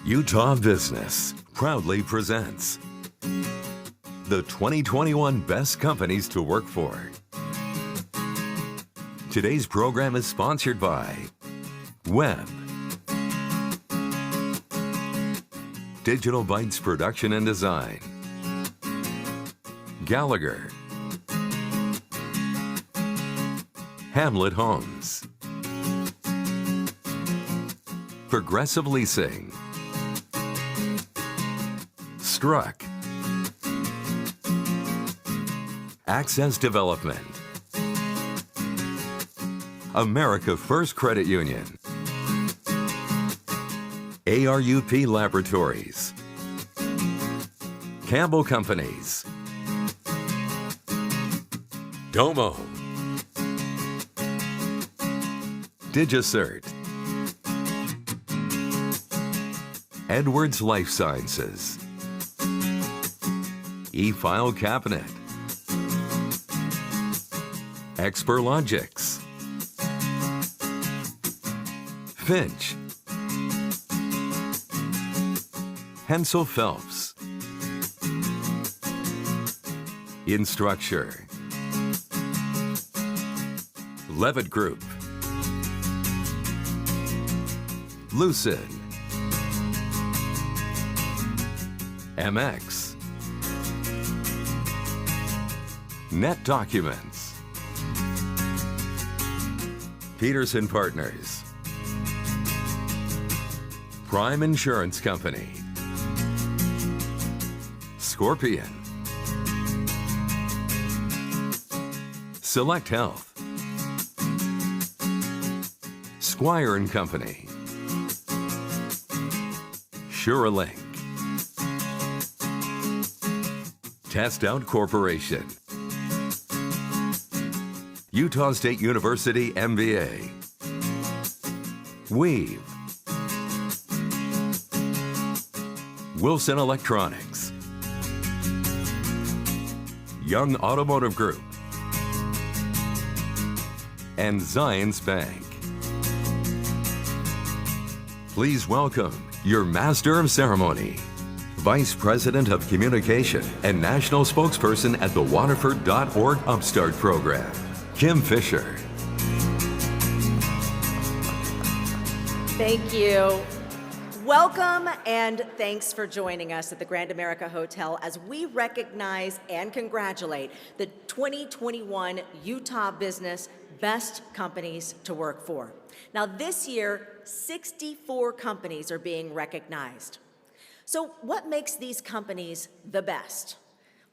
Utah Business proudly presents the 2021 Best Companies to Work For. Today's program is sponsored by Web, Digital Bytes Production and Design, Gallagher, Hamlet Homes, Progressive Leasing, Struck, Access Development, America First Credit Union, ARUP Laboratories, Campbell Companies, Domo, DigiCert, Edwards Life Sciences, E-File Cabinet, Experlogics, Finch, Hensel Phelps, Instructure, Levitt Group, Lucid, MX, Net Documents, Peterson Partners, Prime Insurance Company, Scorpion, Select Health, Squire and Company, Suralink, Test Out Corporation, Utah State University MBA, Weave, Wilson Electronics, Young Automotive Group, and Zions Bank. Please welcome your Master of Ceremony, Vice President of Communication and National Spokesperson at the Waterford.org Upstart Program, Kim Fisher. Thank you. Welcome and thanks for joining us at the Grand America Hotel as we recognize and congratulate the 2021 Utah Business Best Companies to Work For. Now this year, 64 companies are being recognized. So what makes these companies the best?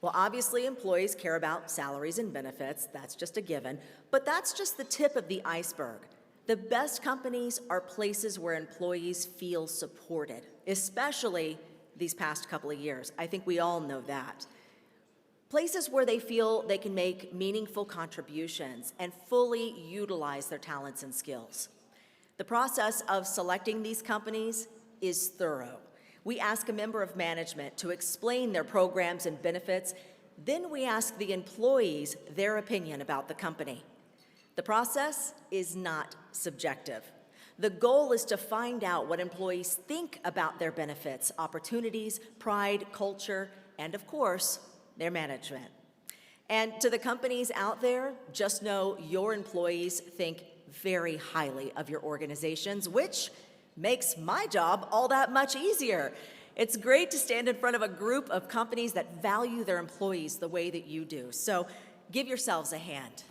Well, obviously employees care about salaries and benefits, that's just a given, but that's just the tip of the iceberg. The best companies are places where employees feel supported, especially these past couple of years. I think we all know that. Places where they feel they can make meaningful contributions and fully utilize their talents and skills. The process of selecting these companies is thorough. We ask a member of management to explain their programs and benefits. Then we ask the employees their opinion about the company. The process is not subjective. The goal is to find out what employees think about their benefits, opportunities, pride, culture, and of course, their management. And to the companies out there, just know your employees think very highly of your organizations, which makes my job all that much easier. It's great to stand in front of a group of companies that value their employees the way that you do. So give yourselves a hand.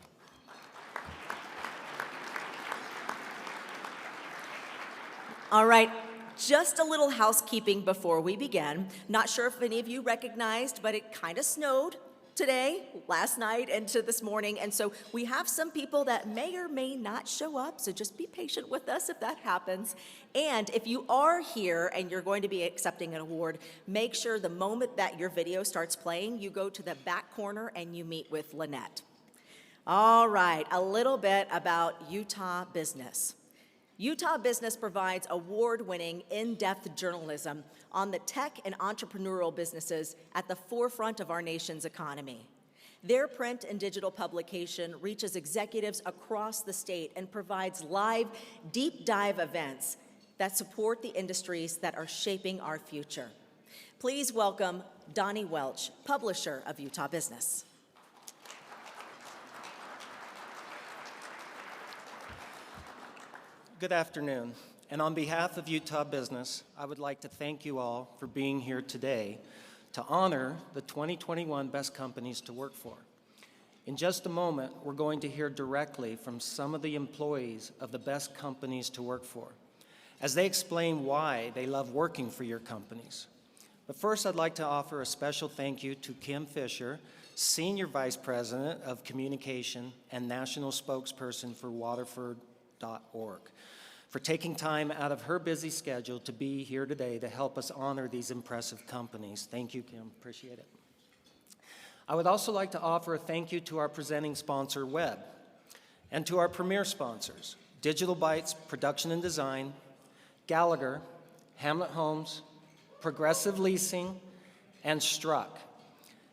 All right, just a little housekeeping before we begin. Not sure if any of you recognized, but it kind of snowed today, last night, and to this morning. And so we have some people that may or may not show up, so just be patient with us if that happens. And if you are here and you're going to be accepting an award, make sure the moment that your video starts playing, you go to the back corner and you meet with Lynette. All right, a little bit about Utah Business. Utah Business provides award-winning, in-depth journalism on the tech and entrepreneurial businesses at the forefront of our nation's economy. Their print and digital publication reaches executives across the state and provides live, deep dive events that support the industries that are shaping our future. Please welcome Donnie Welch, publisher of Utah Business. Good afternoon, and on behalf of Utah Business, I would like to thank you all for being here today to honor the 2021 Best Companies to Work For. In just a moment, we're going to hear directly from some of the employees of the Best Companies to Work For, as they explain why they love working for your companies. But first, I'd like to offer a special thank you to Kim Fisher, Senior Vice President of Communication and National Spokesperson for Waterford.org, for taking time out of her busy schedule to be here today to help us honor these impressive companies. Thank you, Kim. Appreciate it. I would also like to offer a thank you to our presenting sponsor, Web, and to our premier sponsors, Digital Bytes Production and Design, Gallagher, Hamlet Homes, Progressive Leasing, and Struck.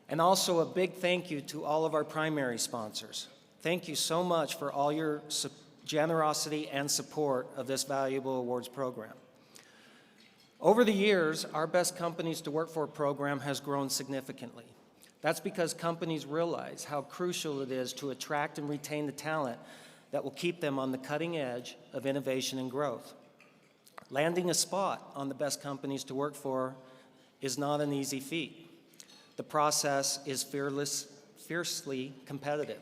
And also a big thank you to all of our primary sponsors. Thank you so much for all your generosity and support of this valuable awards program. Over the years, our Best Companies to Work For program has grown significantly. That's because companies realize how crucial it is to attract and retain the talent that will keep them on the cutting edge of innovation and growth. Landing a spot on the Best Companies to Work For is not an easy feat. The process is fiercely competitive.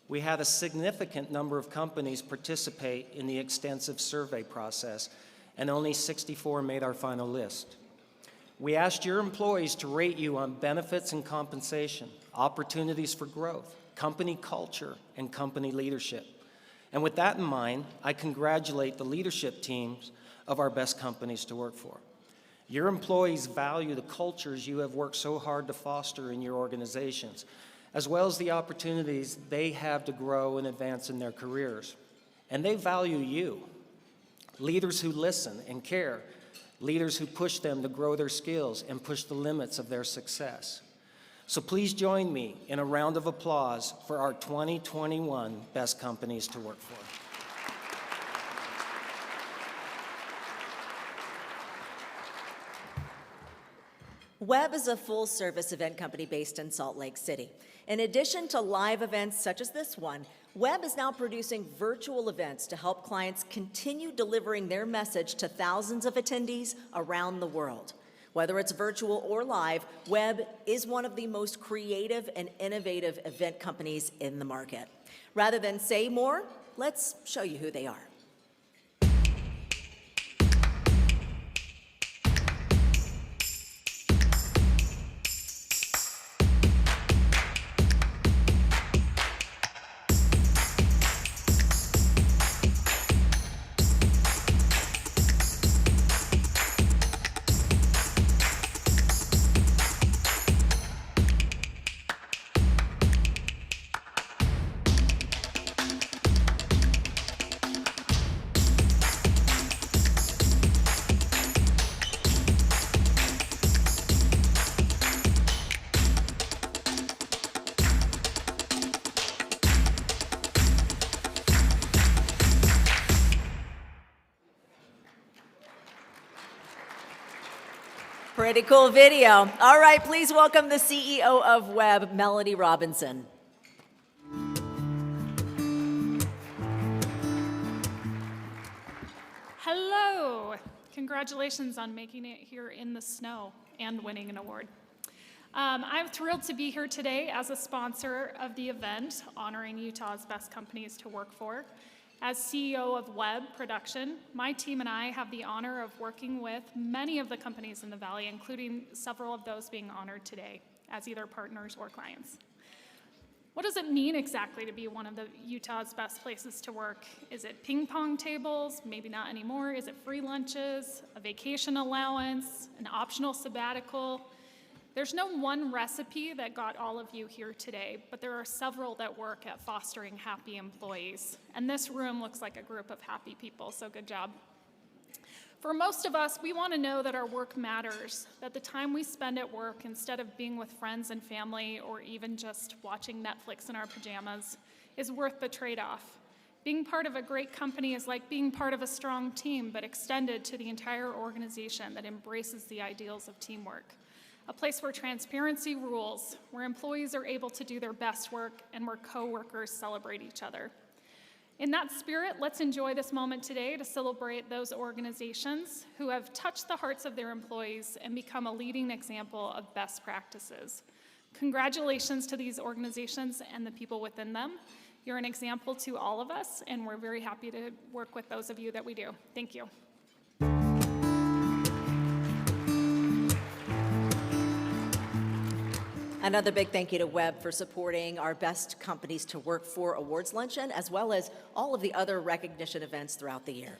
We had a significant number of companies participate in the extensive survey process, and only 64 made our final list. We asked your employees to rate you on benefits and compensation, opportunities for growth, company culture, and company leadership. And with that in mind, I congratulate the leadership teams of our Best Companies to Work For. Your employees value the cultures you have worked so hard to foster in your organizations, as well as the opportunities they have to grow and advance in their careers. And they value you, leaders who listen and care, leaders who push them to grow their skills and push the limits of their success. So please join me in a round of applause for our 2021 Best Companies to Work For. Web is a full-service event company based in Salt Lake City. In addition to live events such as this one, Web is now producing virtual events to help clients continue delivering their message to thousands of attendees around the world. Whether it's virtual or live, Web is one of the most creative and innovative event companies in the market. Rather than say more, let's show you who they are. Pretty cool video. All right, please welcome the CEO of Web, Melody Robinson. Hello. Congratulations on making it here in the snow and winning an award. I'm thrilled to be here today as a sponsor of the event honoring Utah's Best Companies to Work For. As CEO of Web Production, my team and I have the honor of working with many of the companies in the Valley, including several of those being honored today as either partners or clients. What does it mean exactly to be one of the Utah's best places to work? Is it ping pong tables? Maybe not anymore. Is it free lunches, a vacation allowance, an optional sabbatical? There's no one recipe that got all of you here today, but there are several that work at fostering happy employees. And this room looks like a group of happy people, so good job. For most of us, we want to know that our work matters, that the time we spend at work, instead of being with friends and family or even just watching Netflix in our pajamas, is worth the trade-off. Being part of a great company is like being part of a strong team, but extended to the entire organization that embraces the ideals of teamwork. A place where transparency rules, where employees are able to do their best work, and where coworkers celebrate each other. In that spirit, let's enjoy this moment today to celebrate those organizations who have touched the hearts of their employees and become a leading example of best practices. Congratulations to these organizations and the people within them. You're an example to all of us, and we're very happy to work with those of you that we do. Thank you. Another big thank you to Webb for supporting our Best Companies to Work For Awards Luncheon, as well as all of the other recognition events throughout the year.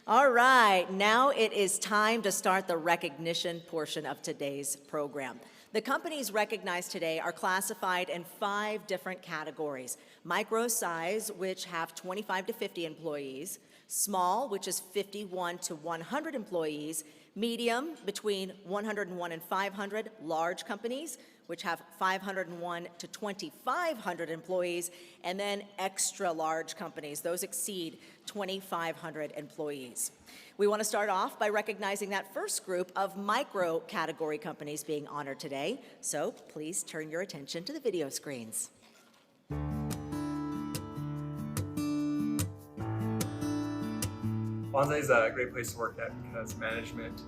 All right, now it is time to start the recognition portion of today's program. The companies recognized today are classified in 5 different categories. Micro size, which have 25 to 50 employees. Small, which is 51 to 100 employees. Medium, between 101 and 500. Large companies, which have 501 to 2,500 employees. And then extra large companies, those exceed 2,500 employees. We want to start off by recognizing that first group of micro category companies being honored today. So please turn your attention to the video screens. Bonsai is a great place to work at because management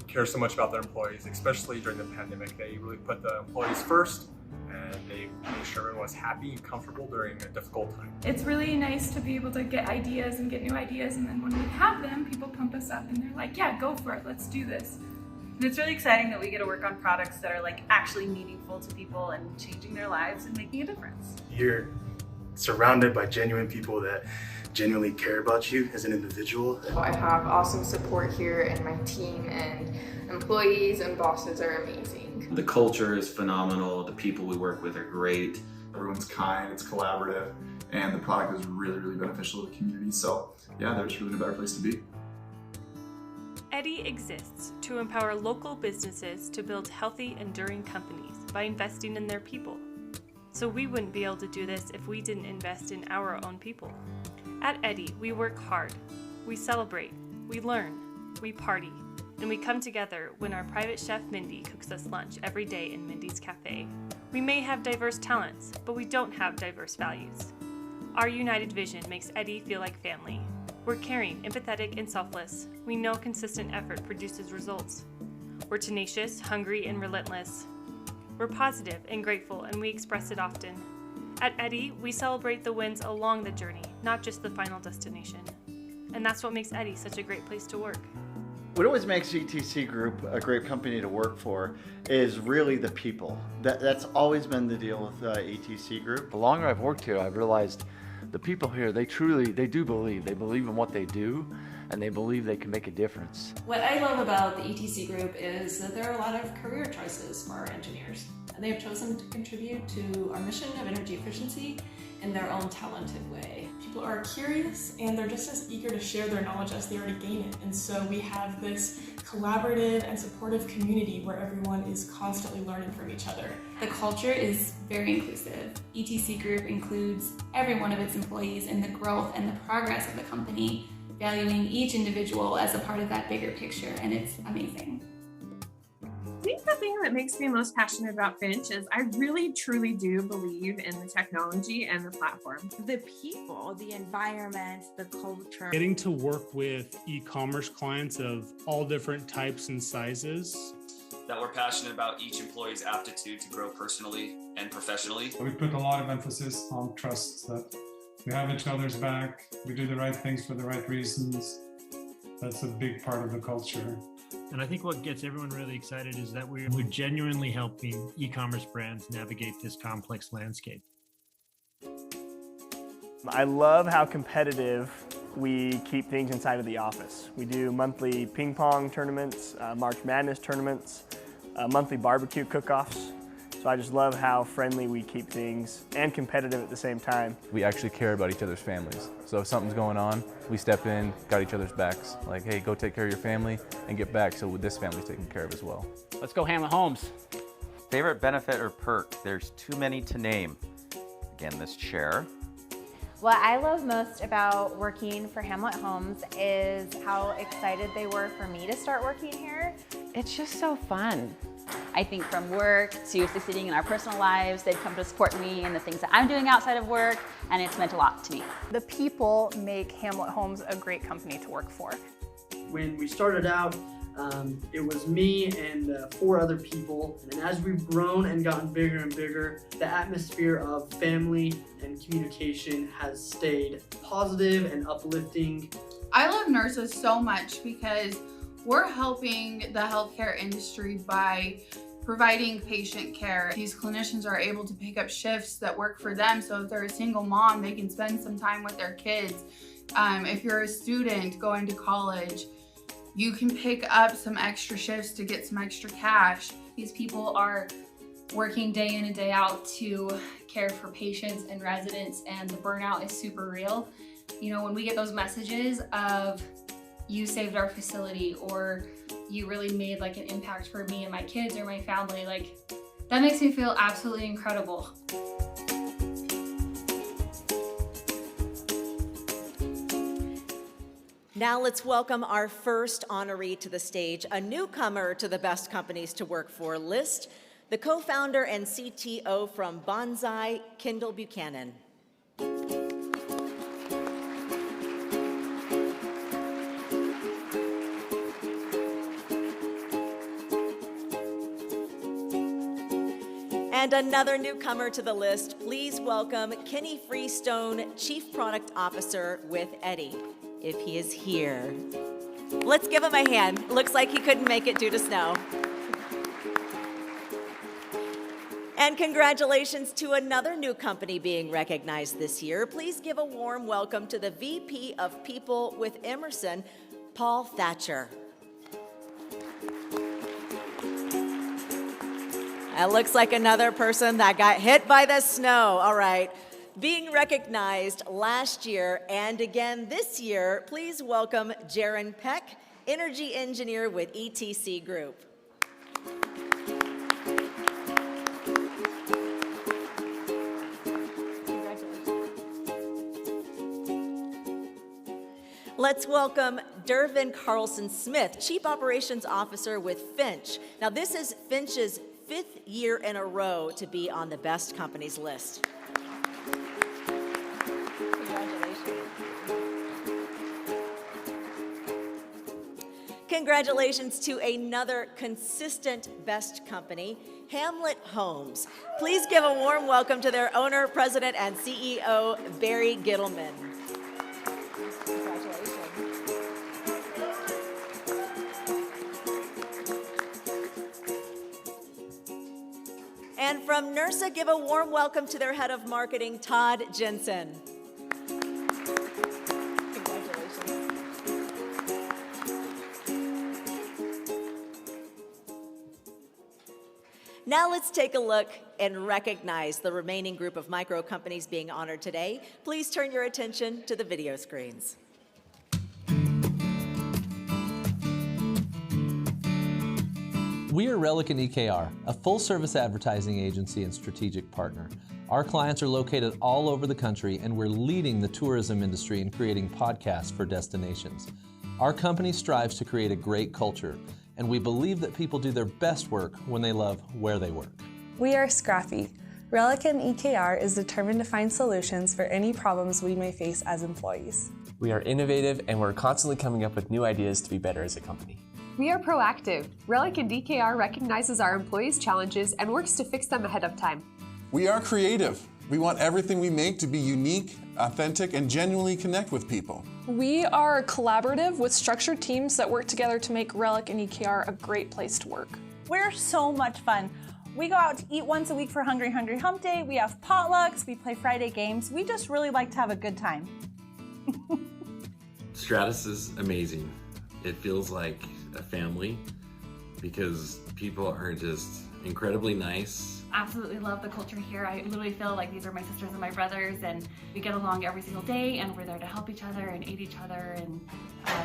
cares so much about their employees, especially during the pandemic. They really put the employees first, and they made sure everyone was happy and comfortable during a difficult time. It's really nice to be able to get ideas and get new ideas, and then when we have them, people pump us up and they're like, yeah, go for it, let's do this. And it's really exciting that we get to work on products that are like actually meaningful to people and changing their lives and making a difference. You're surrounded by genuine people that genuinely care about you as an individual. I have awesome support here, and my team and employees and bosses are amazing. The culture is phenomenal. The people we work with are great. Everyone's kind, it's collaborative, and the product is really, really beneficial to the community. So yeah, there's really a better place to be. Eddy exists to empower local businesses to build healthy, enduring companies by investing in their people. So we wouldn't be able to do this if we didn't invest in our own people. At Eddy, we work hard, we celebrate, we learn, we party, and we come together when our private chef Mindy cooks us lunch every day in Mindy's Cafe. We may have diverse talents, but we don't have diverse values. Our united vision makes Eddy feel like family. We're caring, empathetic, and selfless. We know consistent effort produces results. We're tenacious, hungry, and relentless. We're positive and grateful, and we express it often. At Eddy, we celebrate the wins along the journey, not just the final destination. And that's what makes Eddy such a great place to work. What always makes ETC Group a great company to work for is really the people. That's always been the deal with ETC Group. The longer I've worked here, I've realized the people here, they do believe. They believe in what they do, and they believe they can make a difference. What I love about the ETC Group is that there are a lot of career choices for our engineers. They have chosen to contribute to our mission of energy efficiency in their own talented way. People are curious, and they're just as eager to share their knowledge as they already gain it. And so we have this collaborative and supportive community where everyone is constantly learning from each other. The culture is very inclusive. ETC Group includes every one of its employees in the growth and the progress of the company, valuing each individual as a part of that bigger picture, and it's amazing. I think the thing that makes me most passionate about Finch is I really truly do believe in the technology and the platform. The people, the environment, the culture. Getting to work with e-commerce clients of all different types and sizes. That we're passionate about each employee's aptitude to grow personally and professionally. We put a lot of emphasis on trust, that we have each other's back, we do the right things for the right reasons. That's a big part of the culture. And I think what gets everyone really excited is that we're genuinely helping e-commerce brands navigate this complex landscape. I love how competitive we keep things inside of the office. We do monthly ping pong tournaments, March Madness tournaments, monthly barbecue cook-offs. So I just love how friendly we keep things and competitive at the same time. We actually care about each other's families. So if something's going on, we step in, got each other's backs. Like, hey, go take care of your family and get back so this family's taken care of as well. Let's go Hamlet Homes. Favorite benefit or perk? There's too many to name. Again, this chair. What I love most about working for Hamlet Homes is how excited they were for me to start working here. It's just so fun. I think from work to succeeding in our personal lives, they've come to support me in the things that I'm doing outside of work, and it's meant a lot to me. The people make Hamlet Homes a great company to work for. When we started out, it was me and 4 other people, and as we've grown and gotten bigger and bigger, the atmosphere of family and communication has stayed positive and uplifting. I love nurses so much because we're helping the healthcare industry by providing patient care. These clinicians are able to pick up shifts that work for them, so if they're a single mom, they can spend some time with their kids. If you're a student going to college, you can pick up some extra shifts to get some extra cash. These people are working day in and day out to care for patients and residents, and the burnout is super real. You know, when we get those messages of you saved our facility or you really made like an impact for me and my kids or my family, like that makes me feel absolutely incredible. Now let's welcome our first honoree to the stage, a newcomer to the Best Companies to Work For list, the co-founder and CTO from Bonsai, Kendall Buchanan. And another newcomer to the list, please welcome Kenny Freestone, Chief Product Officer with Eddie, if he is here. Let's give him a hand. Looks like he couldn't make it due to snow. And congratulations to another new company being recognized this year. Please give a warm welcome to the VP of People with Emerson, Paul Thatcher. That looks like another person that got hit by the snow. All right. Being recognized last year and again this year, please welcome Jaron Peck, Energy Engineer with ETC Group. Let's welcome Dervin Carlson-Smith, Chief Operations Officer with Finch. Now, this is Finch's 5th year in a row to be on the Best Companies list. Congratulations to another consistent Best Company, Hamlet Homes. Please give a warm welcome to their owner, president, and CEO, Barry Gittleman. Congratulations. And from NERSA, give a warm welcome to their head of marketing, Todd Jensen. Now let's take a look and recognize the remaining group of micro companies being honored today. Please turn your attention to the video screens. We are Relic and EKR, a full-service advertising agency and strategic partner. Our clients are located all over the country, and we're leading the tourism industry in creating podcasts for destinations. Our company strives to create a great culture, and we believe that people do their best work when they love where they work. We are Scrappy. Relic and EKR is determined to find solutions for any problems we may face as employees. We are innovative, and we're constantly coming up with new ideas to be better as a company. We are proactive. Relic and DKR recognizes our employees' challenges and works to fix them ahead of time. We are creative. We want everything we make to be unique, authentic, and genuinely connect with people. We are collaborative with structured teams that work together to make Relic and EKR a great place to work. We're so much fun. We go out to eat once a week for Hungry Hungry Hump Day. We have potlucks. We play Friday games. We just really like to have a good time. Stratus is amazing. It feels like a family because people are just incredibly nice. Absolutely love the culture here. I literally feel like these are my sisters and my brothers, and we get along every single day, and we're there to help each other and aid each other and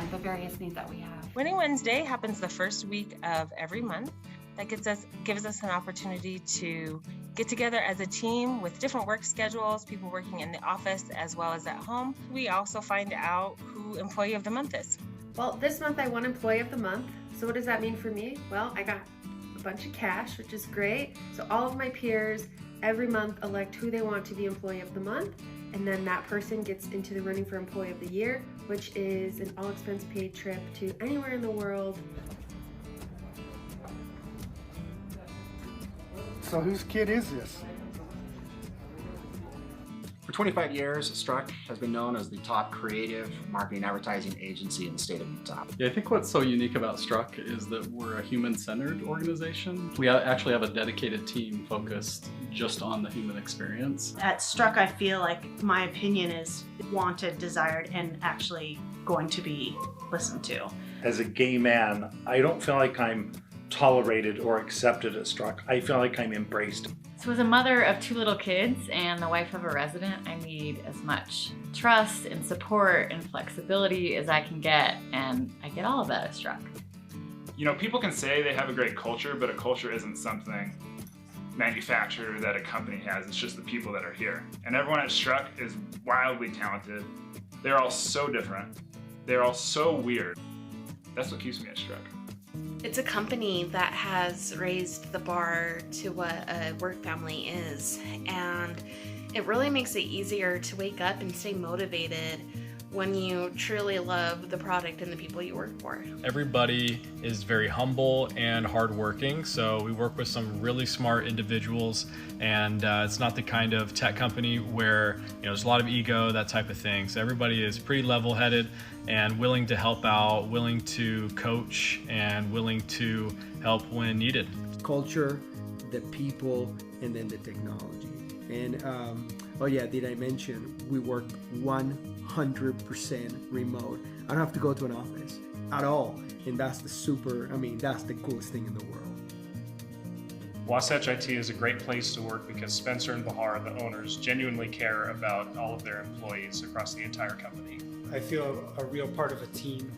the various needs that we have. Winning Wednesday happens the first week of every month. That gives us an opportunity to get together as a team with different work schedules, people working in the office as well as at home. We also find out who Employee of the Month is. Well, this month I won Employee of the Month. So what does that mean for me? Well, I got a bunch of cash, which is great. So all of my peers every month elect who they want to be Employee of the Month, and then that person gets into the running for Employee of the Year, which is an all-expense paid trip to anywhere in the world. So whose kid is this? For 25 years, Struck has been known as the top creative marketing advertising agency in the state of Utah. Yeah, I think what's so unique about Struck is that we're a human-centered organization. We actually have a dedicated team focused just on the human experience. At Struck, I feel like my opinion is wanted, desired, and actually going to be listened to. As a gay man, I don't feel like I'm tolerated or accepted at Struck. I feel like I'm embraced. So as a mother of 2 little kids and the wife of a resident, I need as much trust and support and flexibility as I can get, and I get all of that at Struck. You know, people can say they have a great culture, but a culture isn't something manufactured that a company has. It's just the people that are here. And everyone at Struck is wildly talented. They're all so different. They're all so weird. That's what keeps me at Struck. It's a company that has raised the bar to what a work family is, and it really makes it easier to wake up and stay motivated when you truly love the product and the people you work for. Everybody is very humble and hardworking, so we work with some really smart individuals, and it's not the kind of tech company where there's a lot of ego, that type of thing. So everybody is pretty level-headed and willing to help out, willing to coach, and willing to help when needed. Culture, the people, and then the technology. And oh yeah, did I mention we work 100% remote? I don't have to go to an office at all, and that's that's the coolest thing in the world. Wasatch IT is a great place to work because Spencer and Bahar, the owners, genuinely care about all of their employees across the entire company. I feel a real part of a team.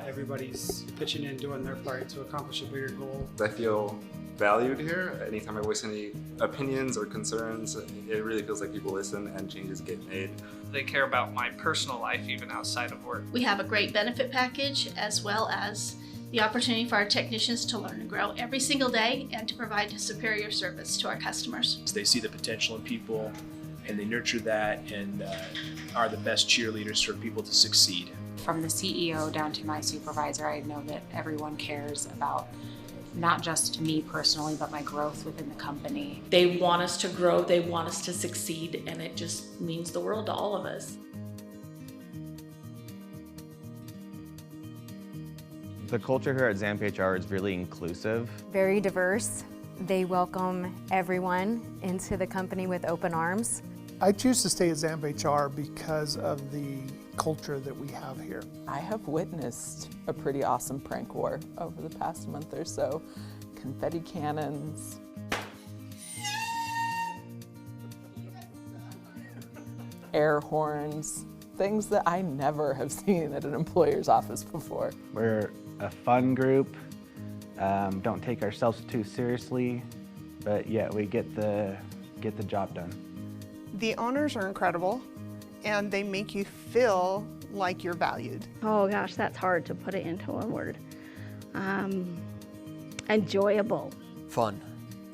Everybody's pitching in, doing their part to accomplish a bigger goal. I feel valued here. Anytime I voice any opinions or concerns, it really feels like people listen and changes get made. They care about my personal life even outside of work. We have a great benefit package as well as the opportunity for our technicians to learn and grow every single day and to provide superior service to our customers. They see the potential in people and they nurture that and are the best cheerleaders for people to succeed. From the CEO down to my supervisor, I know that everyone cares about not just me personally, but my growth within the company. They want us to grow, they want us to succeed, and it just means the world to all of us. The culture here at Zamp HR is really inclusive. Very diverse. They welcome everyone into the company with open arms. I choose to stay at Zamp HR because of the culture that we have here. I have witnessed a pretty awesome prank war over the past month or so. Confetti cannons. Air horns. Things that I never have seen at an employer's office before. We're a fun group, don't take ourselves too seriously, but yet we get the job done. The owners are incredible, and they make you feel like you're valued. Oh gosh, that's hard to put it into one word. Enjoyable. Fun.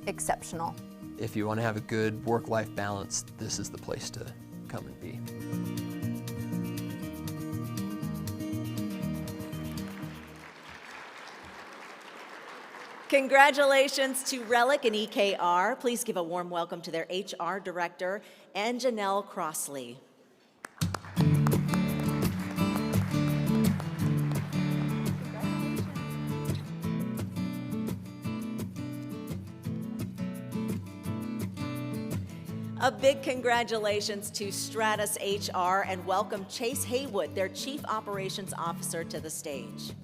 Exceptional. If you want to have a good work-life balance, this is the place to come and be. Congratulations to Relic and EKR. Please give a warm welcome to their HR Director, and Janelle Crossley. A big congratulations to Stratus HR, and welcome Chase Haywood, their Chief Operations Officer, to the stage.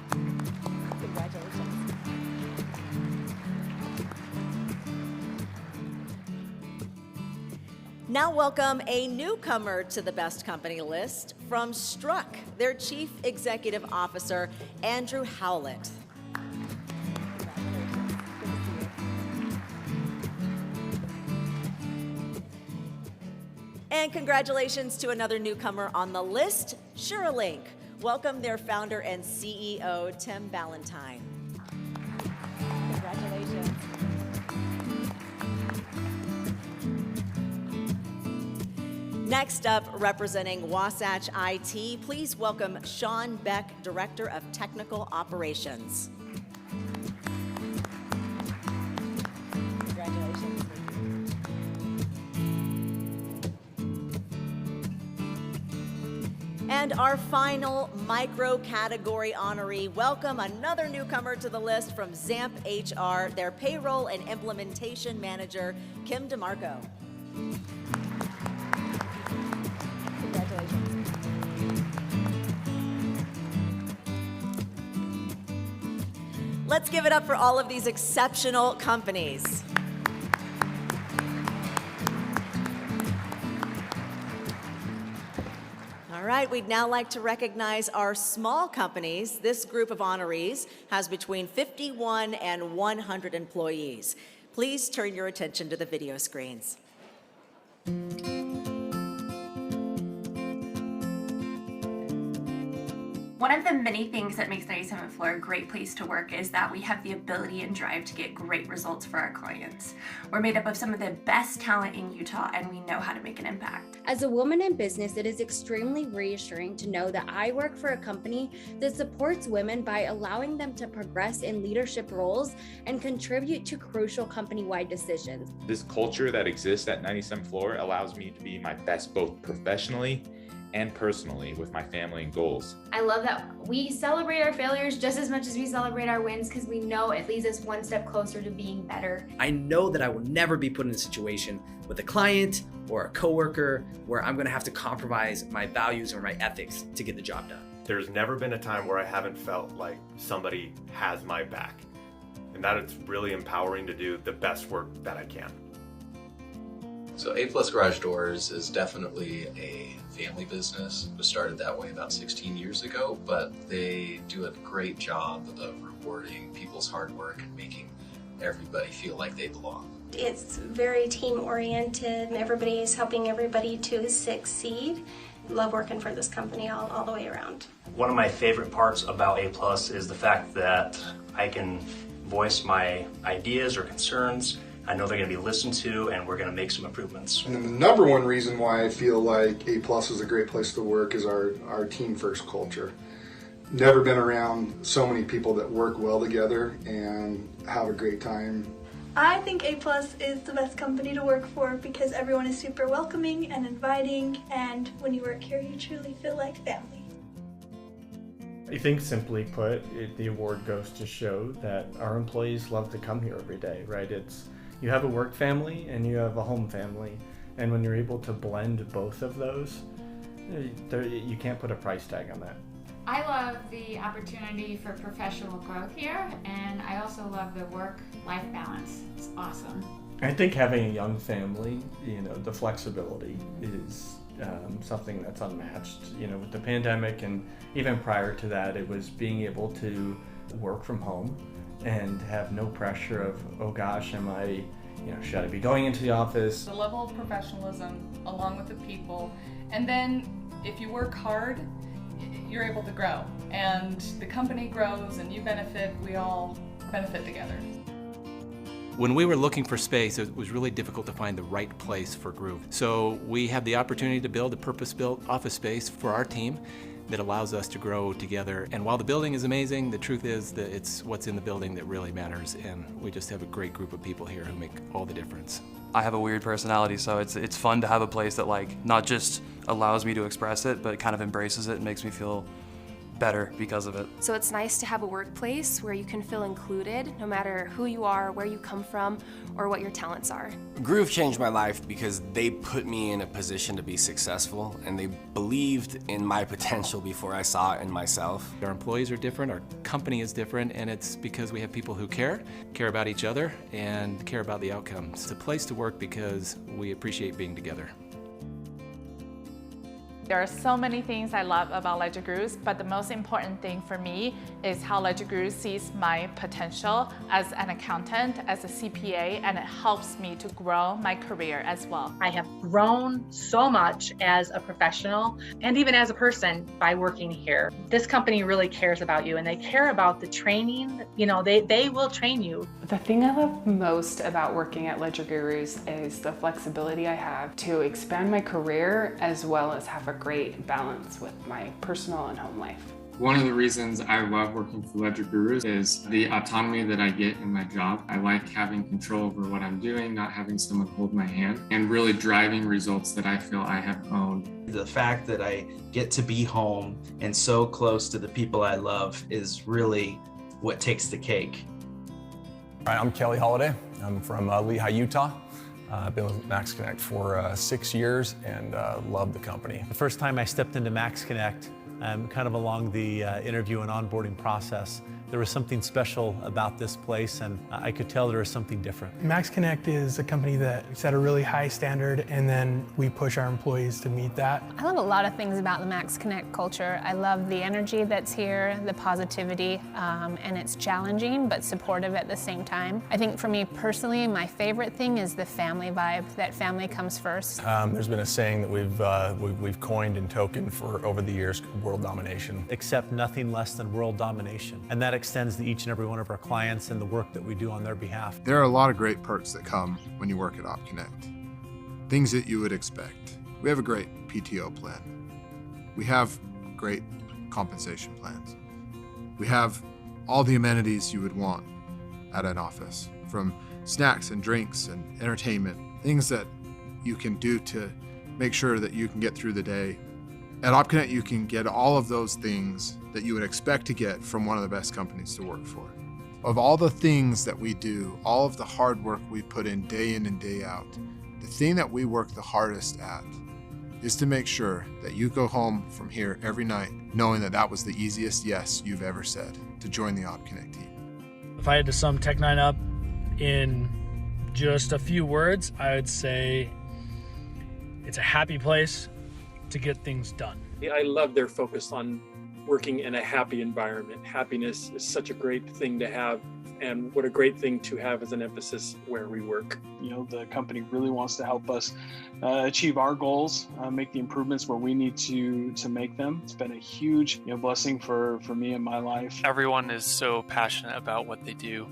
Congratulations. Now welcome a newcomer to the Best Company list from Struck, their Chief Executive Officer, Andrew Howlett. And congratulations to another newcomer on the list, Suralink. Welcome their founder and CEO, Tim Ballantyne. Congratulations. Next up, representing Wasatch IT, please welcome Sean Beck, Director of Technical Operations. Congratulations. And our final micro category honoree, welcome another newcomer to the list from Zamp HR, their payroll and implementation manager, Kim DeMarco. Congratulations. Let's give it up for all of these exceptional companies. All right, we'd now like to recognize our small companies. This group of honorees has between 51 and 100 employees. Please turn your attention to the video screens. One of the many things that makes 97th Floor a great place to work is that we have the ability and drive to get great results for our clients. We're made up of some of the best talent in Utah, and we know how to make an impact. As a woman in business, it is extremely reassuring to know that I work for a company that supports women by allowing them to progress in leadership roles and contribute to crucial company-wide decisions. This culture that exists at 97th Floor allows me to be my best both professionally and personally with my family and goals. I love that we celebrate our failures just as much as we celebrate our wins because we know it leads us one step closer to being better. I know that I will never be put in a situation with a client or a coworker where I'm gonna have to compromise my values or my ethics to get the job done. There's never been a time where I haven't felt like somebody has my back, and that it's really empowering to do the best work that I can. So A+ Garage Doors is definitely a family business. It was started that way about 16 years ago, but they do a great job of rewarding people's hard work and making everybody feel like they belong. It's very team-oriented, and everybody is helping everybody to succeed. Love working for this company all the way around. One of my favorite parts about A+ is the fact that I can voice my ideas or concerns. I know they're going to be listened to, and we're going to make some improvements. And then the number one reason why I feel like A+ is a great place to work is our team-first culture. Never been around so many people that work well together and have a great time. I think A+ is the best company to work for because everyone is super welcoming and inviting, and when you work here, you truly feel like family. I think simply put, the award goes to show that our employees love to come here every day, right? You have a work family and you have a home family, and when you're able to blend both of those, you can't put a price tag on that. I love the opportunity for professional growth here, and I also love the work-life balance. It's awesome. I think having a young family, the flexibility is something that's unmatched. With the pandemic, and even prior to that, it was being able to work from home and have no pressure of, oh gosh, should I be going into the office? The level of professionalism along with the people, and then if you work hard, you're able to grow, and the company grows and you benefit, we all benefit together. When we were looking for space, it was really difficult to find the right place for Groove. So we had the opportunity to build a purpose-built office space for our team that allows us to grow together. And while the building is amazing, the truth is that it's what's in the building that really matters, and we just have a great group of people here who make all the difference. I have a weird personality, so it's fun to have a place that not just allows me to express it, but kind of embraces it and makes me feel better because of it. So it's nice to have a workplace where you can feel included no matter who you are, where you come from, or what your talents are. Groove changed my life because they put me in a position to be successful, and they believed in my potential before I saw it in myself. Our employees are different, our company is different, and it's because we have people who care about each other, and care about the outcomes. It's a place to work because we appreciate being together. There are so many things I love about Ledger Gurus, but the most important thing for me is how Ledger Gurus sees my potential as an accountant, as a CPA, and it helps me to grow my career as well. I have grown so much as a professional and even as a person by working here. This company really cares about you, and they care about the training. You know, they will train you. The thing I love most about working at Ledger Gurus is the flexibility I have to expand my career as well as have a great balance with my personal and home life. One of the reasons I love working for Ledger Gurus is the autonomy that I get in my job. I like having control over what I'm doing, not having someone hold my hand, and really driving results that I feel I have owned. The fact that I get to be home and so close to the people I love is really what takes the cake. All right, I'm Kelly Holiday. I'm from Lehigh, Utah. I've been with Max Connect for 6 years and love the company. The first time I stepped into Max Connect, kind of along the interview and onboarding process, there was something special about this place, and I could tell there was something different. Max Connect is a company that set a really high standard, and then we push our employees to meet that. I love a lot of things about the Max Connect culture. I love the energy that's here, the positivity, and it's challenging but supportive at the same time. I think for me personally, my favorite thing is the family vibe, that family comes first. There's been a saying that we've coined and tokened for over the years, world domination. Accept nothing less than world domination, and that extends to each and every one of our clients and the work that we do on their behalf. There are a lot of great perks that come when you work at OpConnect. Things that you would expect. We have a great PTO plan. We have great compensation plans. We have all the amenities you would want at an office, from snacks and drinks and entertainment, things that you can do to make sure that you can get through the day. At OpConnect, you can get all of those things that you would expect to get from one of the best companies to work for. Of all the things that we do, all of the hard work we put in and day out, the thing that we work the hardest at is to make sure that you go home from here every night knowing that that was the easiest yes you've ever said to join the OpConnect team. If I had to sum Tech9 up in just a few words, I would say it's a happy place to get things done. I love their focus on working in a happy environment. Happiness is such a great thing to have, and what a great thing to have as an emphasis where we work. You know, the company really wants to help us achieve our goals, make the improvements where we need to make them. It's been a huge blessing for me in my life. Everyone is so passionate about what they do,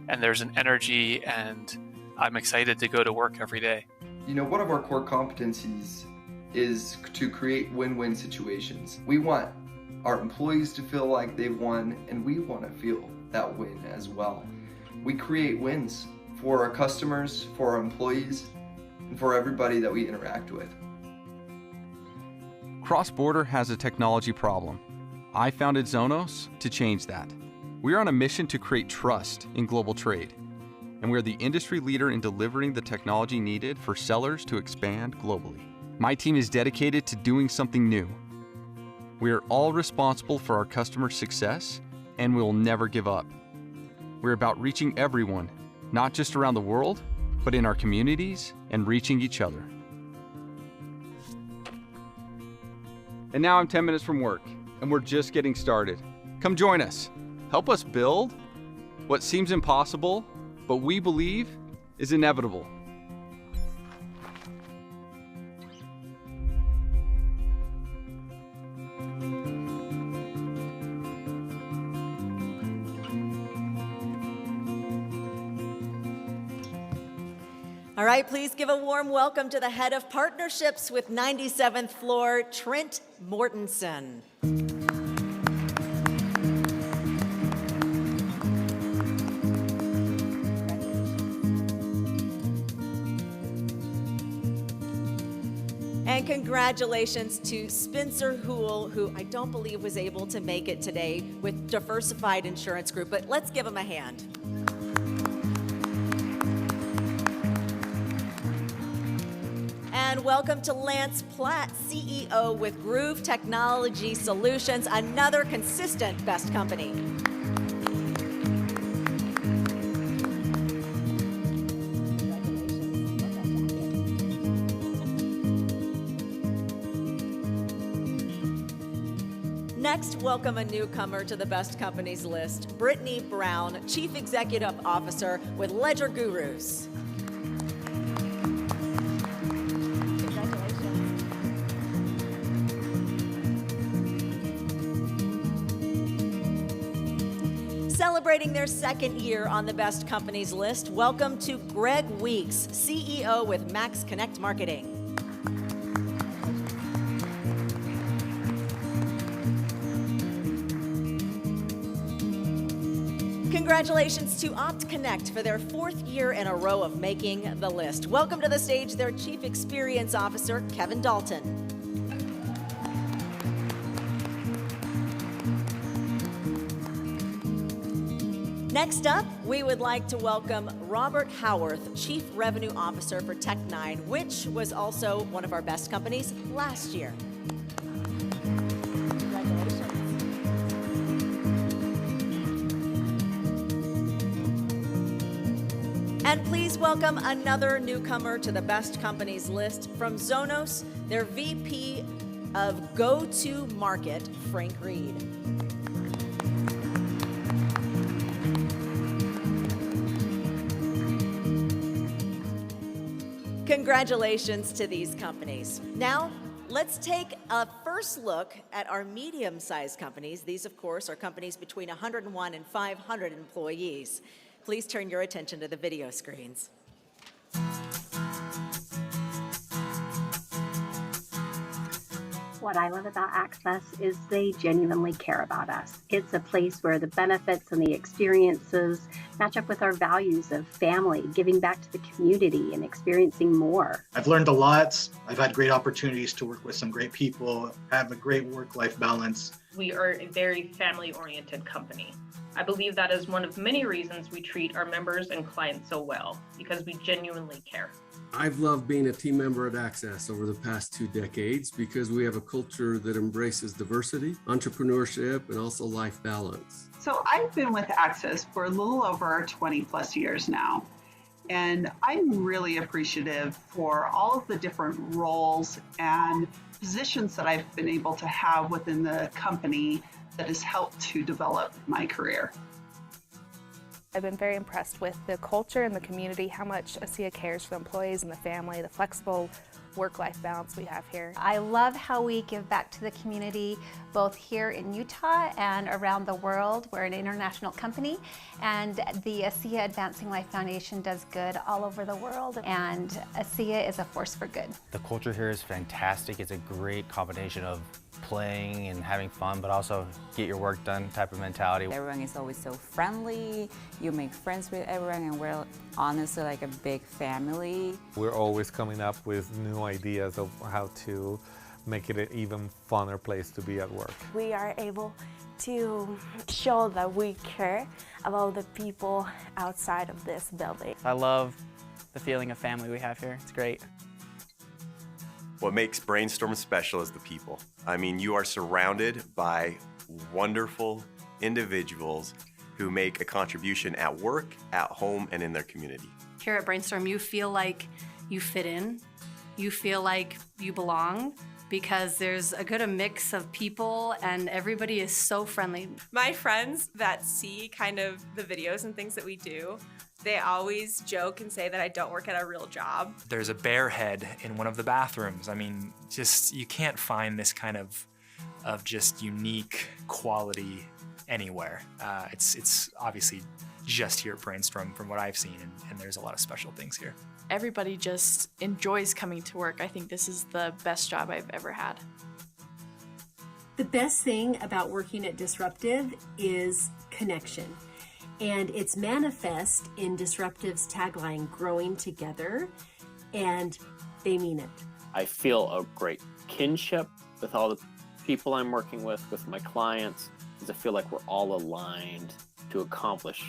and there's an energy, and I'm excited to go to work every day. You know, one of our core competencies is to create win-win situations. We want our employees to feel like they've won, and we want to feel that win as well. We create wins for our customers, for our employees, and for everybody that we interact with. Cross-border has a technology problem. I founded Zonos to change that. We are on a mission to create trust in global trade, and we are the industry leader in delivering the technology needed for sellers to expand globally. My team is dedicated to doing something new. We are all responsible for our customer success, and we will never give up. We're about reaching everyone, not just around the world, but in our communities and reaching each other. And now I'm 10 minutes from work, and we're just getting started. Come join us. Help us build what seems impossible, but we believe is inevitable. All right, please give a warm welcome to the head of partnerships with 97th Floor, Trent Mortensen. And congratulations to Spencer Hool, who I don't believe was able to make it today with Diversified Insurance Group, but let's give him a hand. And welcome to Lance Platt, CEO with Groove Technology Solutions, another consistent best company. Next, welcome a newcomer to the Best Companies list, Brittany Brown, Chief Executive Officer with Ledger Gurus. Celebrating their second year on the Best Companies list, welcome to Greg Weeks, CEO with Max Connect Marketing. Congratulations to OptConnect for their fourth year in a row of making the list. Welcome to the stage their Chief Experience Officer, Kevin Dalton. Next up, we would like to welcome Robert Howarth, Chief Revenue Officer for Tech9, which was also one of our Best Companies last year. And please welcome another newcomer to the Best Companies list from Zonos, their VP of Go-to-Market, Frank Reed. Congratulations to these companies. Now, let's take a first look at our medium-sized companies. These, of course, are companies between 101 and 500 employees. Please turn your attention to the video screens. What I love about Access is they genuinely care about us. It's a place where the benefits and the experiences match up with our values of family, giving back to the community and experiencing more. I've learned a lot. I've had great opportunities to work with some great people, have a great work-life balance. We are a very family-oriented company. I believe that is one of many reasons we treat our members and clients so well, because we genuinely care. I've loved being a team member at Access over the past 2 decades because we have a culture that embraces diversity, entrepreneurship, and also life balance. So I've been with Access for a little over 20 plus years now, and I'm really appreciative for all of the different roles and positions that I've been able to have within the company that has helped to develop my career. I've been very impressed with the culture and the community, how much ASEA cares for the employees and the family, the flexible work-life balance we have here. I love how we give back to the community, both here in Utah and around the world. We're an international company, and the ASEA Advancing Life Foundation does good all over the world, and ASEA is a force for good. The culture here is fantastic. It's a great combination of playing and having fun, but also get your work done type of mentality. Everyone is always so friendly. You make friends with everyone, and we're honestly like a big family. We're always coming up with new ideas of how to make it an even funner place to be at work. We are able to show that we care about the people outside of this building. I love the feeling of family we have here. It's great. What makes Brainstorm special is the people. I mean, you are surrounded by wonderful individuals who make a contribution at work, at home, and in their community. Here at Brainstorm, you feel like you fit in, you feel like you belong, because there's a good mix of people and everybody is so friendly. My friends that see kind of the videos and things that we do, they always joke and say that I don't work at a real job. There's a bear head in one of the bathrooms. I mean, just you can't find this kind of just unique quality anywhere. It's obviously just here at Brainstorm from what I've seen, and there's a lot of special things here. Everybody just enjoys coming to work. I think this is the best job I've ever had. The best thing about working at Disruptive is connection. And it's manifest in Disruptive's tagline, growing together, and they mean it. I feel a great kinship with all the people I'm working with my clients, because I feel like we're all aligned to accomplish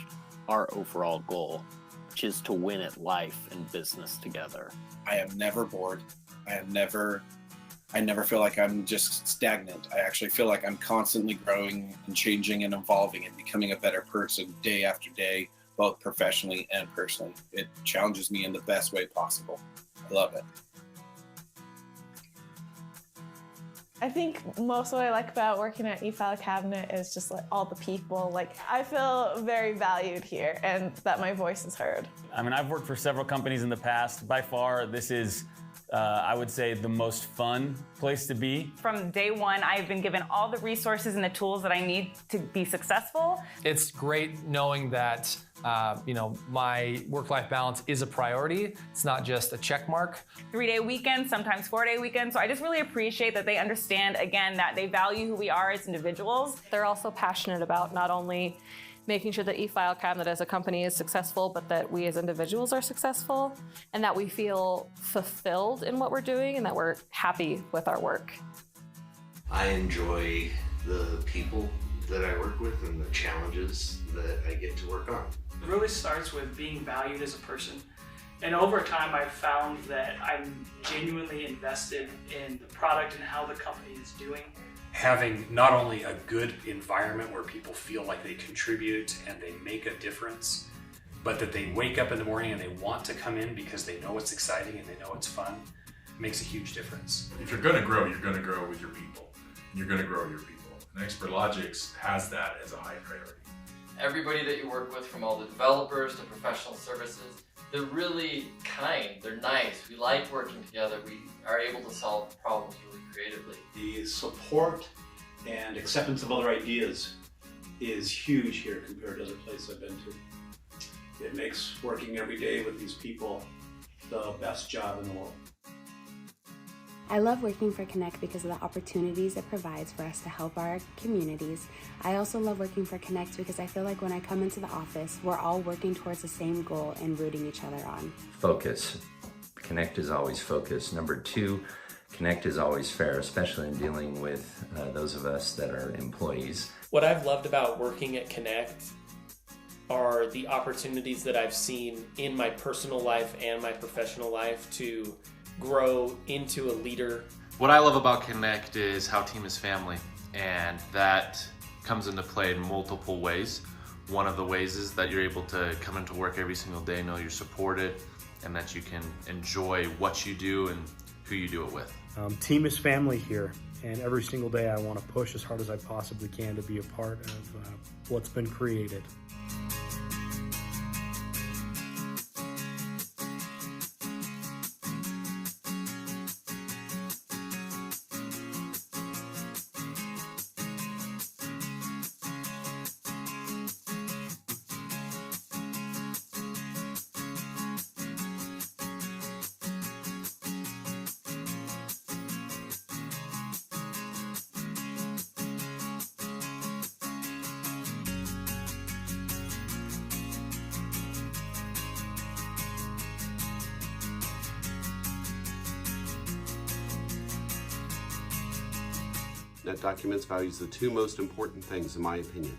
our overall goal, which is to win at life and business together. I am never bored. I never feel like I'm just stagnant. I actually feel like I'm constantly growing and changing and evolving and becoming a better person day after day, both professionally and personally. It challenges me in the best way possible. I love it. I think most of what I like about working at eFile Cabinet is just like all the people. Like I feel very valued here and that my voice is heard. I mean, I've worked for several companies in the past. By far, this is, I would say, the most fun place to be. From day one, I've been given all the resources and the tools that I need to be successful. It's great knowing that my work-life balance is a priority. It's not just a check mark. 3-day weekends, sometimes 4-day weekends. So I just really appreciate that they understand, again, that they value who we are as individuals. They're also passionate about not only making sure that eFile Cabinet as a company is successful, but that we as individuals are successful and that we feel fulfilled in what we're doing and that we're happy with our work. I enjoy the people that I work with and the challenges that I get to work on. It really starts with being valued as a person. And over time, I've found that I'm genuinely invested in the product and how the company is doing. Having not only a good environment where people feel like they contribute and they make a difference, but that they wake up in the morning and they want to come in because they know it's exciting and they know it's fun, makes a huge difference. If you're going to grow with your people. You're going to grow your people. And Expertlogics has that as a high priority. Everybody that you work with, from all the developers to professional services, they're really kind, they're nice, we like working together, we are able to solve problems really creatively. The support and acceptance of other ideas is huge here compared to other places I've been to. It makes working every day with these people the best job in the world. I love working for Connect because of the opportunities it provides for us to help our communities. I also love working for Connect because I feel like when I come into the office, we're all working towards the same goal and rooting each other on. Focus. Connect is always focused. Number 2, Connect is always fair, especially in dealing with those of us that are employees. What I've loved about working at Connect are the opportunities that I've seen in my personal life and my professional life to grow into a leader. What I love about Connect is how team is family, and that comes into play in multiple ways. One of the ways is that you're able to come into work every single day, know you're supported, and that you can enjoy what you do and who you do it with. Team is family here, and every single day I want to push as hard as I possibly can to be a part of what's been created. NetDocuments values the 2 most important things, in my opinion: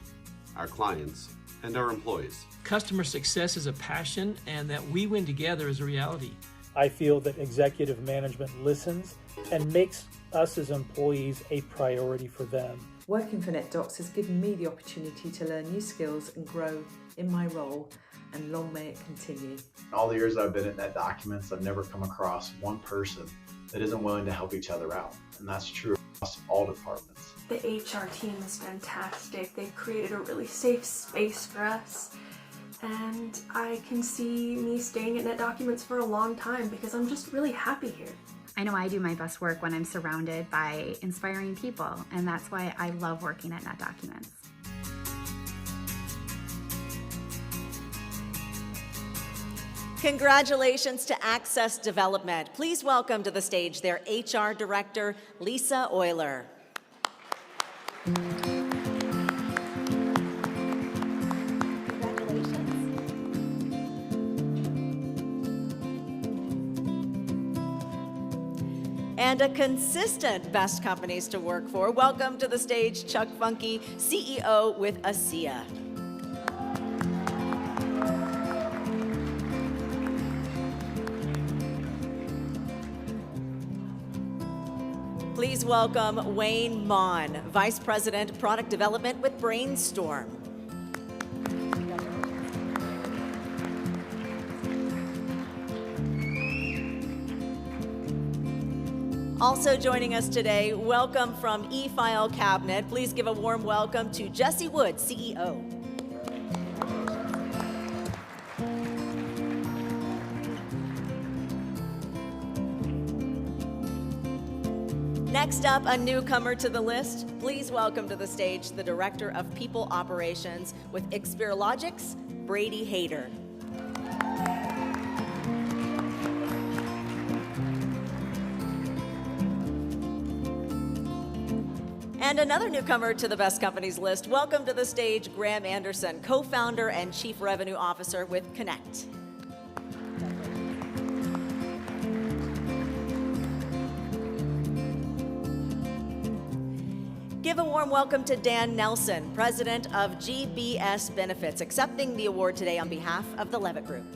our clients and our employees. Customer success is a passion, and that we win together is a reality. I feel that executive management listens and makes us as employees a priority for them. Working for NetDocs has given me the opportunity to learn new skills and grow in my role, and long may it continue. All the years I've been at NetDocuments, I've never come across one person that isn't willing to help each other out, and that's true across all departments. The HR team is fantastic. They've created a really safe space for us, and I can see me staying at NetDocuments for a long time because I'm just really happy here. I know I do my best work when I'm surrounded by inspiring people, and that's why I love working at NetDocuments. Congratulations to Access Development. Please welcome to the stage their HR Director, Lisa Euler. And a consistent best companies to work for. Welcome to the stage, Chuck Funky, CEO with ASEA. Please welcome Wayne Mon, Vice President, Product Development with Brainstorm. Also joining us today, welcome from eFile Cabinet. Please give a warm welcome to Jesse Wood, CEO. Next up, a newcomer to the list. Please welcome to the stage the Director of People Operations with Xperlogics, Brady Hayter. And another newcomer to the Best Companies list. Welcome to the stage, Graham Anderson, co-founder and Chief Revenue Officer with Connect. Give a warm welcome to Dan Nelson, President of GBS Benefits, accepting the award today on behalf of the Levitt Group.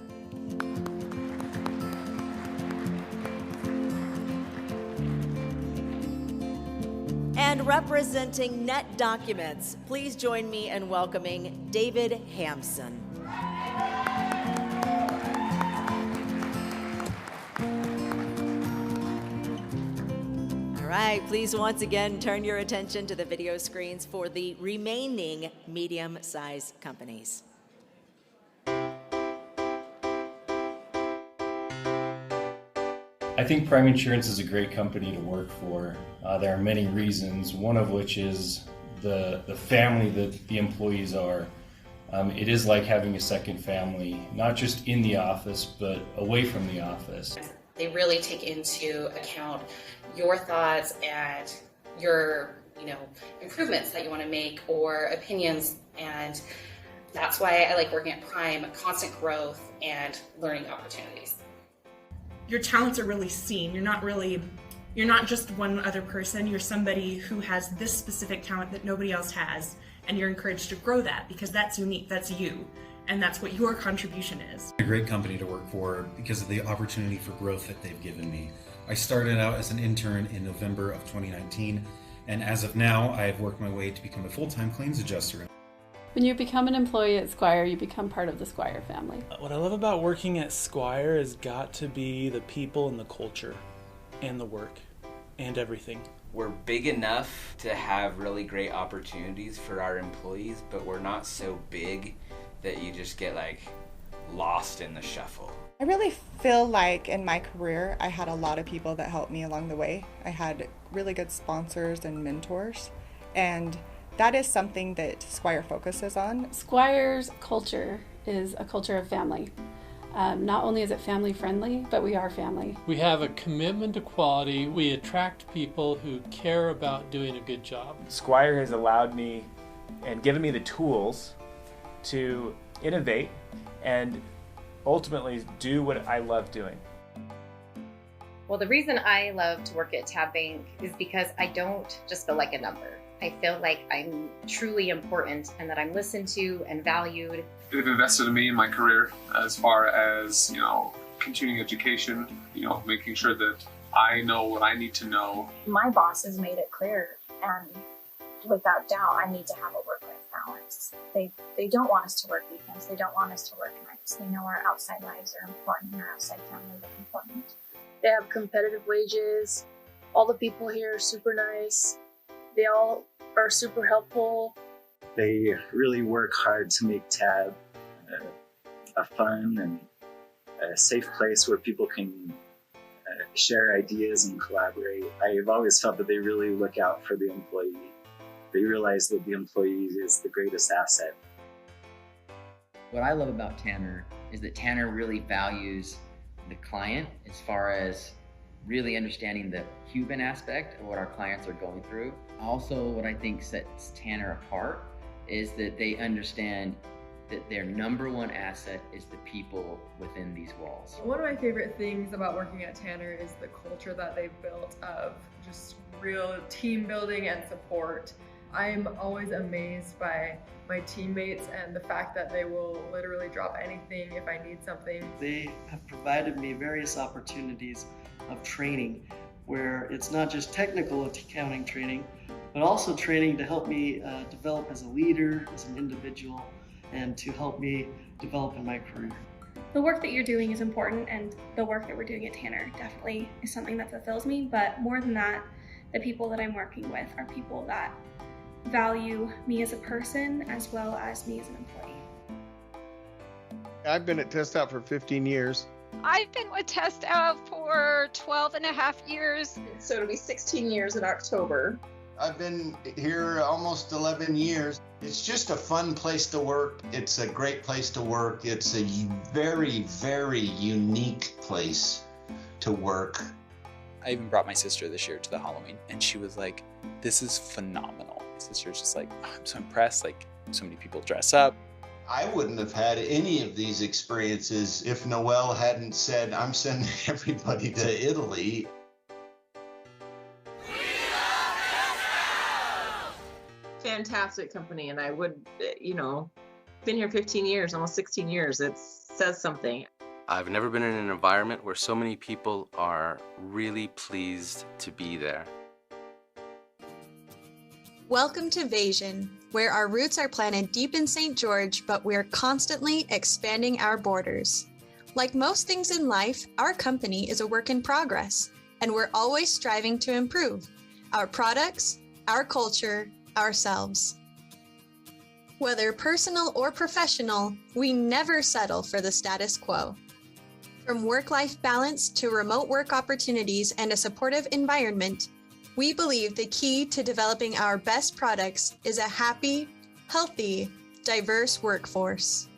And representing Net Documents, please join me in welcoming David Hampson. All right, please once again turn your attention to the video screens for the remaining medium-sized companies. I think Prime Insurance is a great company to work for. There are many reasons, one of which is the family that the employees are. It is like having a second family, not just in the office, but away from the office. They really take into account your thoughts and your, improvements that you want to make or opinions, and that's why I like working at Prime, constant growth and learning opportunities. Your talents are really seen. You're not just one other person. You're somebody who has this specific talent that nobody else has, and you're encouraged to grow that because that's unique, that's you, and that's what your contribution is. A great company to work for because of the opportunity for growth that they've given me. I started out as an intern in November of 2019, and as of now, I have worked my way to become a full-time claims adjuster. When you become an employee at Squire, you become part of the Squire family. What I love about working at Squire has got to be the people and the culture and the work and everything. We're big enough to have really great opportunities for our employees, but we're not so big that you just get lost in the shuffle. I really feel like in my career I had a lot of people that helped me along the way. I had really good sponsors and mentors, and that is something that Squire focuses on. Squire's culture is a culture of family. Not only is it family friendly, but we are family. We have a commitment to quality. We attract people who care about doing a good job. Squire has allowed me and given me the tools to innovate and ultimately do what I love doing. Well, the reason I love to work at Tab Bank is because I don't just feel like a number. I feel like I'm truly important and that I'm listened to and valued. They've invested in me in my career as far as, continuing education, making sure that I know what I need to know. My boss has made it clear, and without doubt, I need to have a work-life balance. They don't want us to work weekends. They don't want us to work nights. They know our outside lives are important and our outside families are important. They have competitive wages. All the people here are super nice. They all are super helpful. They really work hard to make Tab a fun and a safe place where people can share ideas and collaborate. I've always felt that they really look out for the employee. They realize that the employee is the greatest asset. What I love about Tanner is that Tanner really values the client as far as really understanding the human aspect of what our clients are going through. Also, what I think sets Tanner apart is that they understand that their number one asset is the people within these walls. One of my favorite things about working at Tanner is the culture that they've built of just real team building and support. I'm always amazed by my teammates and the fact that they will literally drop anything if I need something. They have provided me various opportunities of training where it's not just technical accounting training, but also training to help me develop as a leader, as an individual, and to help me develop in my career. The work that you're doing is important, and the work that we're doing at Tanner definitely is something that fulfills me, but more than that, the people that I'm working with are people that value me as a person as well as me as an employee. I've been at Test Out for 15 years. I've been with Test Out for 12 and a half years. So it'll be 16 years in October. I've been here almost 11 years. It's just a fun place to work. It's a great place to work. It's a very, very unique place to work. I even brought my sister this year to the Halloween, and she was like, this is phenomenal. My sister's just like, oh, I'm so impressed. Like, so many people dress up. I wouldn't have had any of these experiences if Noelle hadn't said, I'm sending everybody to Italy. Fantastic company, and I would, been here 15 years, almost 16 years. It says something. I've never been in an environment where so many people are really pleased to be there. Welcome to Vasion, where our roots are planted deep in St. George, but we're constantly expanding our borders. Like most things in life, our company is a work in progress, and we're always striving to improve our products, our culture, ourselves. Whether personal or professional, we never settle for the status quo. From work-life balance to remote work opportunities and a supportive environment, we believe the key to developing our best products is a happy, healthy, diverse workforce.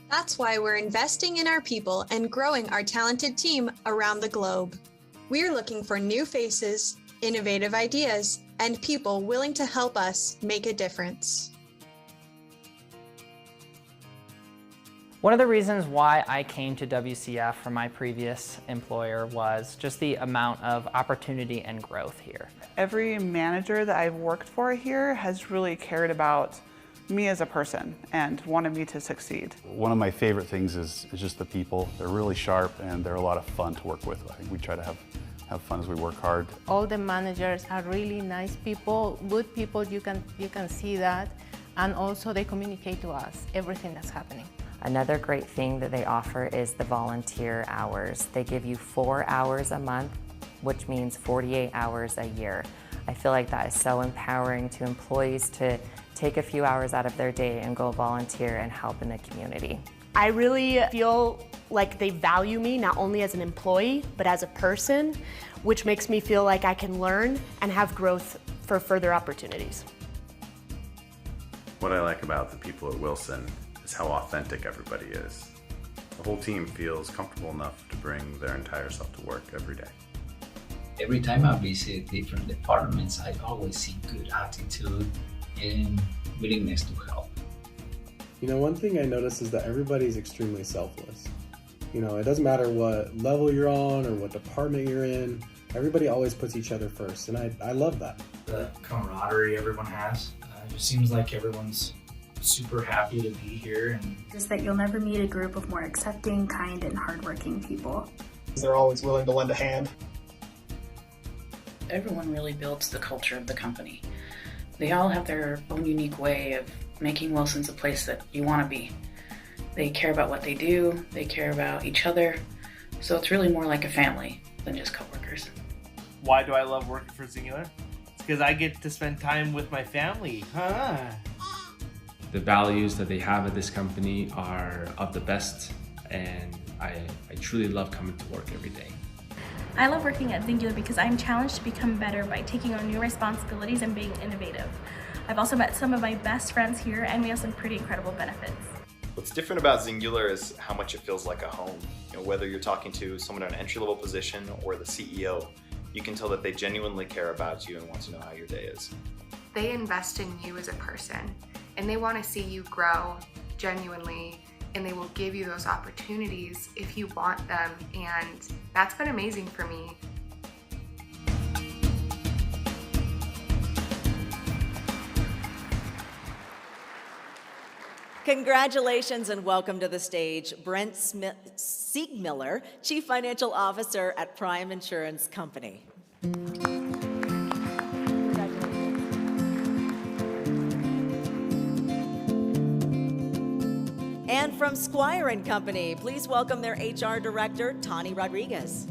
That's why we're investing in our people and growing our talented team around the globe. We're looking for new faces, innovative ideas, and people willing to help us make a difference. One of the reasons why I came to WCF from my previous employer was just the amount of opportunity and growth here. Every manager that I've worked for here has really cared about me as a person and wanted me to succeed. One of my favorite things is just the people. They're really sharp and they're a lot of fun to work with. I think we try to have fun as we work hard. All the managers are really nice people, good people, you can see that, and also they communicate to us everything that's happening. Another great thing that they offer is the volunteer hours. They give you 4 hours a month, which means 48 hours a year. I feel like that is so empowering to employees to take a few hours out of their day and go volunteer and help in the community. I really feel like they value me not only as an employee, but as a person, which makes me feel like I can learn and have growth for further opportunities. What I like about the people at Wilson is how authentic everybody is. The whole team feels comfortable enough to bring their entire self to work every day. Every time I visit different departments, I always see good attitude and willingness to help. One thing I notice is that everybody's extremely selfless. It doesn't matter what level you're on or what department you're in, everybody always puts each other first, and I love that. The camaraderie everyone has, it just seems like everyone's super happy to be here. And just that you'll never meet a group of more accepting, kind, and hardworking people. They're always willing to lend a hand. Everyone really builds the culture of the company. They all have their own unique way of making Wilson's a place that you want to be. They care about what they do, they care about each other, so it's really more like a family than just coworkers. Why do I love working for Singular? It's because I get to spend time with my family. The values that they have at this company are of the best, and I truly love coming to work every day. I love working at Singular because I'm challenged to become better by taking on new responsibilities and being innovative. I've also met some of my best friends here, and we have some pretty incredible benefits. What's different about Singular is how much it feels like a home. Whether you're talking to someone in an entry-level position or the CEO, you can tell that they genuinely care about you and want to know how your day is. They invest in you as a person, and they want to see you grow genuinely, and they will give you those opportunities if you want them, and that's been amazing for me. Congratulations and welcome to the stage, Brent Siegmiller, Chief Financial Officer at Prime Insurance Company. And from Squire & Company, please welcome their HR Director, Tani Rodriguez.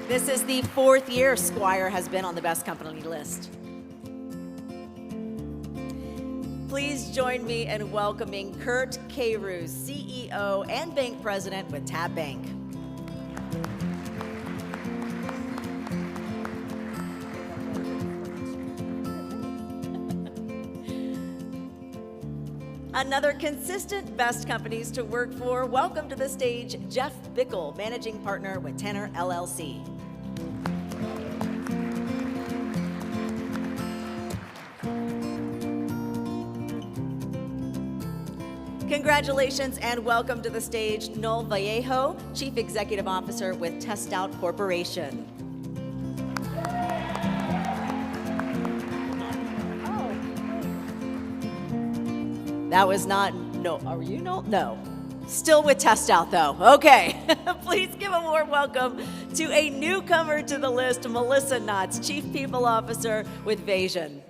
This is the 4th year Squire has been on the Best Company list. Please join me in welcoming Kurt Carew, CEO and Bank President with Tab Bank. Another consistent Best Companies to work for. Welcome to the stage, Jeff Bickle, Managing Partner with Tanner LLC. Congratulations and welcome to the stage, Noel Vallejo, Chief Executive Officer with Test Out Corporation. That was not, no, are you no? No. Still with Test Out though. Okay. Please give a warm welcome to a newcomer to the list, Melissa Knotts, Chief People Officer with Vasion.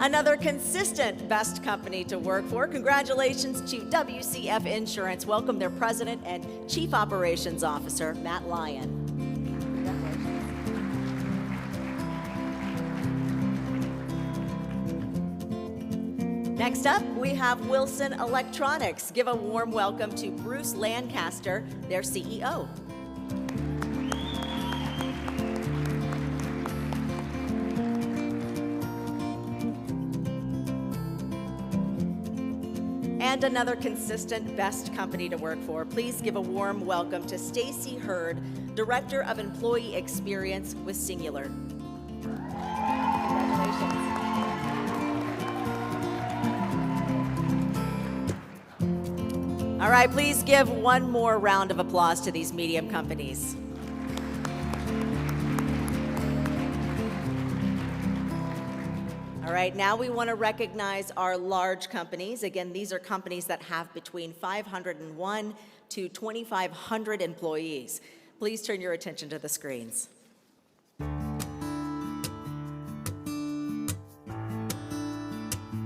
Another consistent Best Company to work for. Congratulations to WCF Insurance. Welcome their President and Chief Operations Officer, Matt Lyon. Next up, we have Wilson Electronics. Give a warm welcome to Bruce Lancaster, their CEO. And another consistent Best Company to work for. Please give a warm welcome to Stacy Hurd, Director of Employee Experience with Singular. Congratulations. All right, please give one more round of applause to these medium companies. All right, now we want to recognize our large companies. Again, these are companies that have between 501 to 2,500 employees. Please turn your attention to the screens.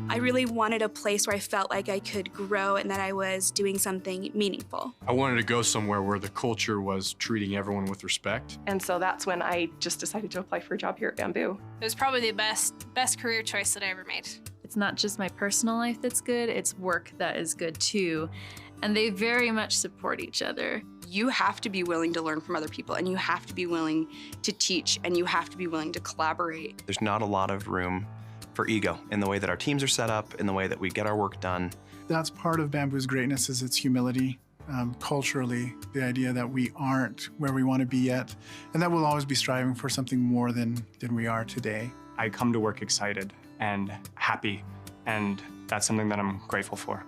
I really wanted a place where I felt like I could grow and that I was doing something meaningful. I wanted to go somewhere where the culture was treating everyone with respect. And so that's when I just decided to apply for a job here at Bamboo. It was probably the best career choice that I ever made. It's not just my personal life that's good, it's work that is good too. And they very much support each other. You have to be willing to learn from other people, and you have to be willing to teach, and you have to be willing to collaborate. There's not a lot of room for ego in the way that our teams are set up, in the way that we get our work done. That's part of Bamboo's greatness, is its humility. Culturally, the idea that we aren't where we want to be yet, and that we'll always be striving for something more than we are today. I come to work excited and happy, and that's something that I'm grateful for.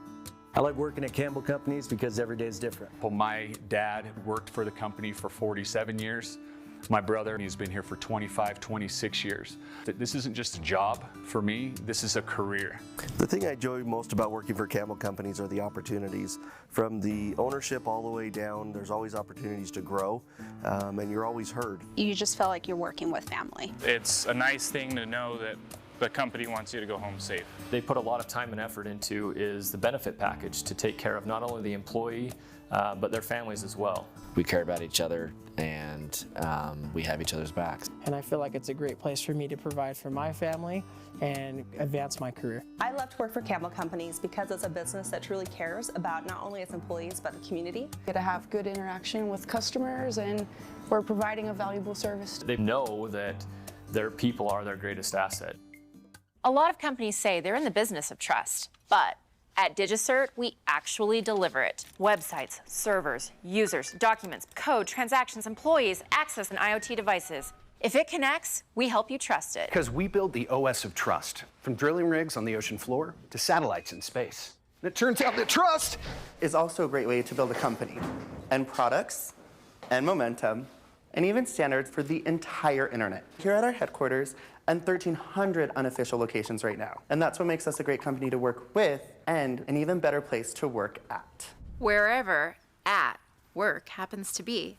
I like working at Campbell Companies because every day is different. Well, my dad worked for the company for 47 years. My brother, he's been here for 25, 26 years. This isn't just a job for me, this is a career. The thing I enjoy most about working for Campbell Companies are the opportunities. From the ownership all the way down, there's always opportunities to grow, and you're always heard. You just feel like you're working with family. It's a nice thing to know that the company wants you to go home safe. They put a lot of time and effort into is the benefit package to take care of not only the employee, but their families as well. We care about each other, and we have each other's backs. And I feel like it's a great place for me to provide for my family and advance my career. I love to work for Campbell Companies because it's a business that truly cares about not only its employees, but the community. Get to have good interaction with customers, and we're providing a valuable service. They know that their people are their greatest asset. A lot of companies say they're in the business of trust, but at DigiCert, we actually deliver it. Websites, servers, users, documents, code, transactions, employees, access, and IoT devices. If it connects, we help you trust it. Because we build the OS of trust, from drilling rigs on the ocean floor to satellites in space. And it turns out that trust is also a great way to build a company, and products, and momentum, and even standards for the entire internet. Here at our headquarters, and 1,300 unofficial locations right now. And that's what makes us a great company to work with and an even better place to work at. Wherever at work happens to be.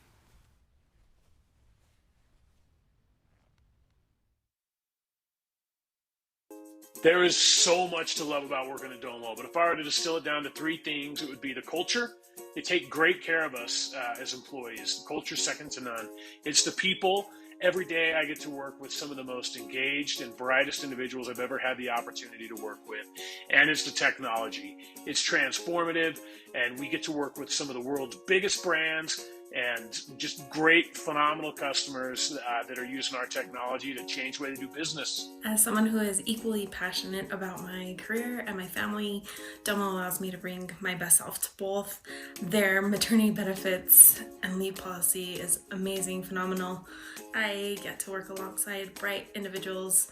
There is so much to love about working at Domo, but if I were to distill it down to 3 things, it would be the culture. They take great care of us as employees. The culture's second to none. It's the people. Every day I get to work with some of the most engaged and brightest individuals I've ever had the opportunity to work with. And it's the technology. It's transformative, and we get to work with some of the world's biggest brands and just great, phenomenal customers that are using our technology to change the way they do business. As someone who is equally passionate about my career and my family, Domo allows me to bring my best self to both. Their maternity benefits and leave policy is amazing, phenomenal. I get to work alongside bright individuals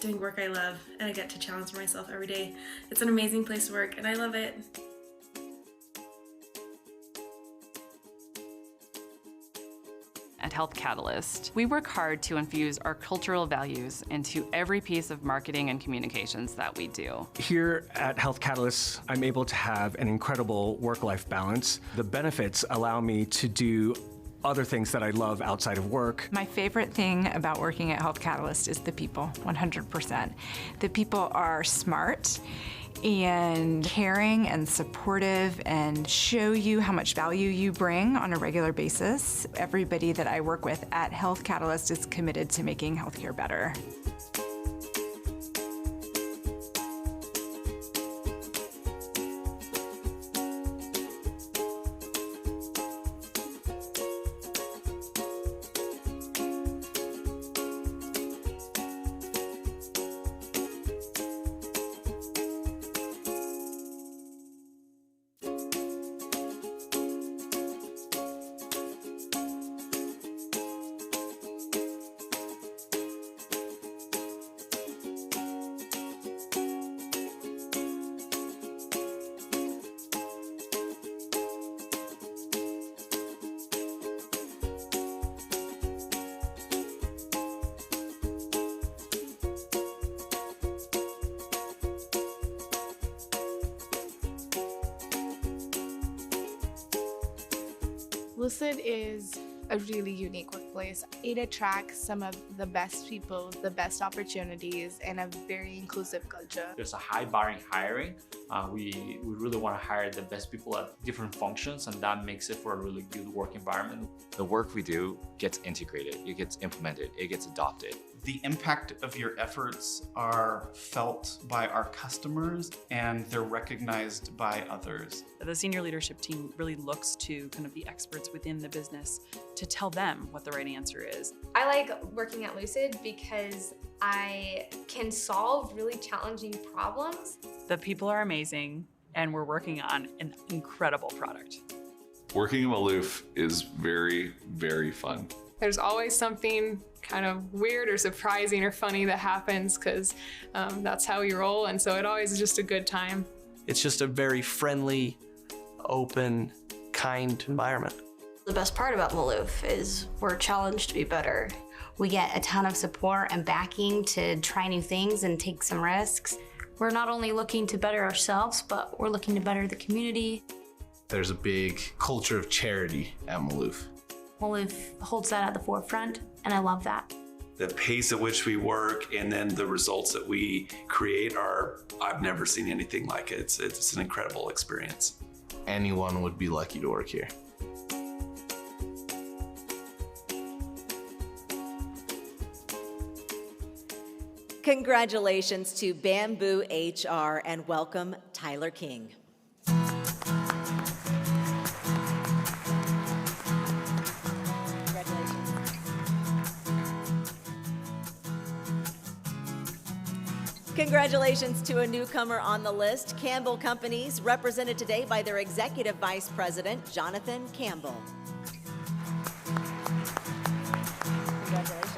doing work I love, and I get to challenge myself every day. It's an amazing place to work, and I love it. At Health Catalyst, we work hard to infuse our cultural values into every piece of marketing and communications that we do. Here at Health Catalyst, I'm able to have an incredible work-life balance. The benefits allow me to do other things that I love outside of work. My favorite thing about working at Health Catalyst is the people, 100%. The people are smart and caring and supportive and show you how much value you bring on a regular basis. Everybody that I work with at Health Catalyst is committed to making healthcare better. Lucid is a really unique workplace. It attracts some of the best people, the best opportunities, and a very inclusive culture. There's a high bar in hiring. We really want to hire the best people at different functions, and that makes it for a really good work environment. The work we do gets integrated, it gets implemented, it gets adopted. The impact of your efforts are felt by our customers and they're recognized by others. The senior leadership team really looks to kind of the experts within the business to tell them what the right answer is. I like working at Lucid because I can solve really challenging problems. The people are amazing, and we're working on an incredible product. Working in Maloof is very, very fun. There's always something kind of weird or surprising or funny that happens because that's how we roll, and so it always is just a good time. It's just a very friendly, open, kind environment. The best part about Maloof is we're challenged to be better. We get a ton of support and backing to try new things and take some risks. We're not only looking to better ourselves, but we're looking to better the community. There's a big culture of charity at Maloof. Maloof holds that at the forefront, and I love that. The pace at which we work and then the results that we create are, I've never seen anything like it. It's an incredible experience. Anyone would be lucky to work here. Congratulations to Bamboo HR and welcome Tyler King. Congratulations to a newcomer on the list, Campbell Companies, represented today by their Executive Vice President, Jonathan Campbell. Congratulations.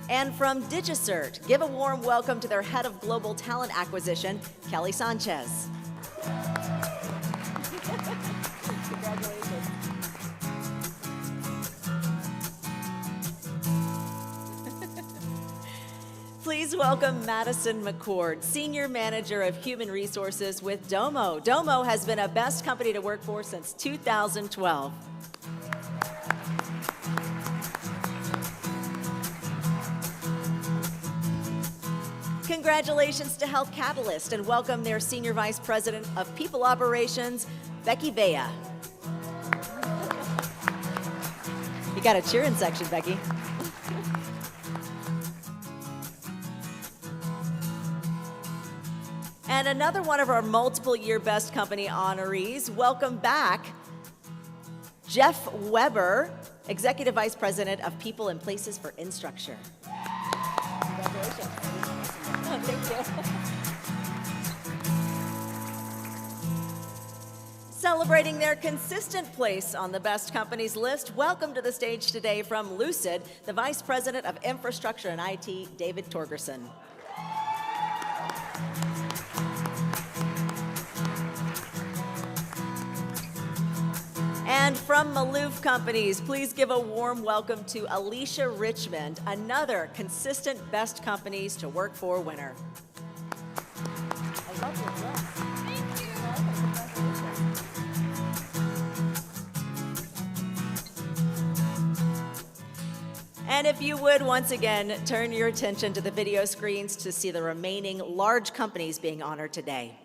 And from DigiCert, give a warm welcome to their Head of Global Talent Acquisition, Kelly Sanchez. Congratulations. Please welcome Madison McCord, Senior Manager of Human Resources with Domo. Domo has been a best company to work for since 2012. Congratulations to Health Catalyst and welcome their Senior Vice President of People Operations, Becky Bea. You got a cheering section, Becky. And another one of our multiple year Best Company honorees, welcome back, Jeff Weber, Executive Vice President of People and Places for Instructure. Congratulations. Oh, thank you. Celebrating their consistent place on the Best Companies list, welcome to the stage today from Lucid, the Vice President of Infrastructure and IT, David Torgerson. And from Maloof Companies, please give a warm welcome to Alicia Richmond, another consistent Best Companies to Work For winner. I love your dress. Thank you. And if you would, once again, turn your attention to the video screens to see the remaining large companies being honored today.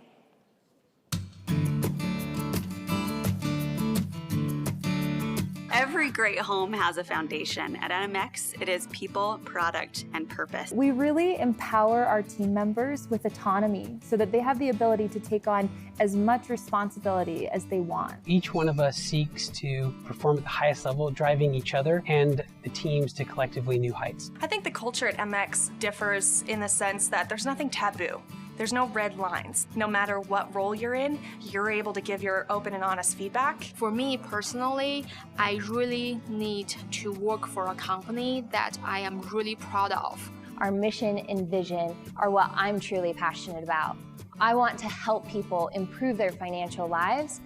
Every great home has a foundation. At NMX, it is people, product, and purpose. We really empower our team members with autonomy so that they have the ability to take on as much responsibility as they want. Each one of us seeks to perform at the highest level, driving each other and the teams to collectively new heights. I think the culture at MX differs in the sense that there's nothing taboo. There's no red lines. No matter what role you're in, you're able to give your open and honest feedback. For me personally, I really need to work for a company that I am really proud of. Our mission and vision are what I'm truly passionate about. I want to help people improve their financial lives,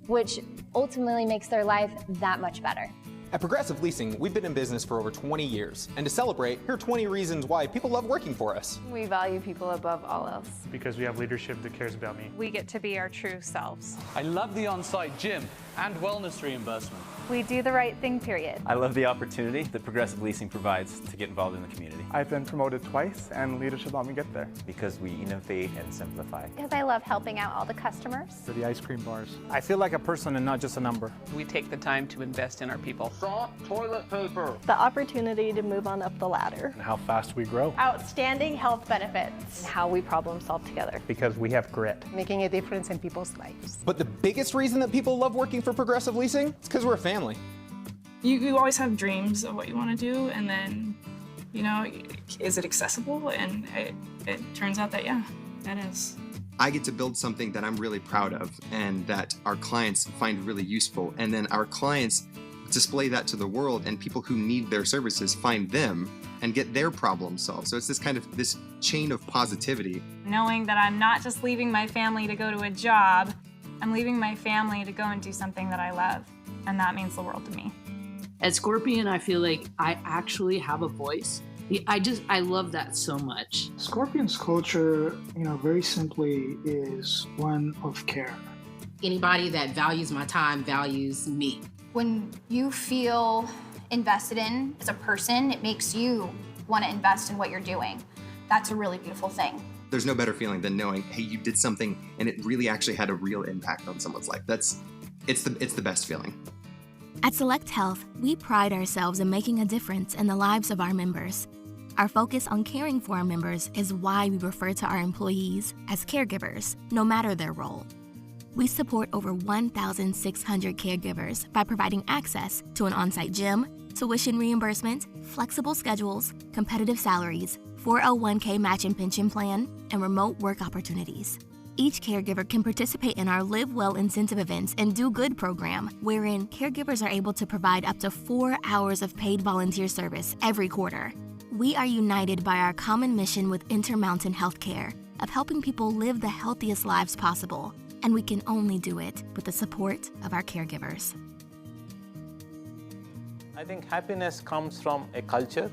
which ultimately makes their life that much better. At Progressive Leasing, we've been in business for over 20 years. And to celebrate, here are 20 reasons why people love working for us. We value people above all else. Because we have leadership that cares about me. We get to be our true selves. I love the on-site gym and wellness reimbursement. We do the right thing, period. I love the opportunity that Progressive Leasing provides to get involved in the community. I've been promoted twice, and leadership helped me get there. Because we innovate and simplify. Because I love helping out all the customers. For the ice cream bars. I feel like a person and not just a number. We take the time to invest in our people. Soft toilet paper. The opportunity to move on up the ladder. And how fast we grow. Outstanding health benefits. And how we problem solve together. Because we have grit. Making a difference in people's lives. But the biggest reason that people love working for Progressive Leasing is because we're a family. You always have dreams of what you want to do, and then, you know, is it accessible? And it turns out that, yeah, it is. I get to build something that I'm really proud of and that our clients find really useful. And then our clients display that to the world, and people who need their services find them and get their problems solved. So it's this chain of positivity. Knowing that I'm not just leaving my family to go to a job, I'm leaving my family to go and do something that I love. And that means the world to me. At Scorpion, I feel like I actually have a voice. I love that so much. Scorpion's culture, very simply is one of care. Anybody that values my time values me. When you feel invested in as a person, it makes you want to invest in what you're doing. That's a really beautiful thing. There's no better feeling than knowing, hey, you did something and it really actually had a real impact on someone's life. It's the best feeling. At Select Health, we pride ourselves in making a difference in the lives of our members. Our focus on caring for our members is why we refer to our employees as caregivers, no matter their role. We support over 1,600 caregivers by providing access to an on-site gym, tuition reimbursement, flexible schedules, competitive salaries, 401k match and pension plan, and remote work opportunities. Each caregiver can participate in our Live Well incentive events and Do Good program, wherein caregivers are able to provide up to 4 hours of paid volunteer service every quarter. We are united by our common mission with Intermountain Healthcare of helping people live the healthiest lives possible, and we can only do it with the support of our caregivers. I think happiness comes from a culture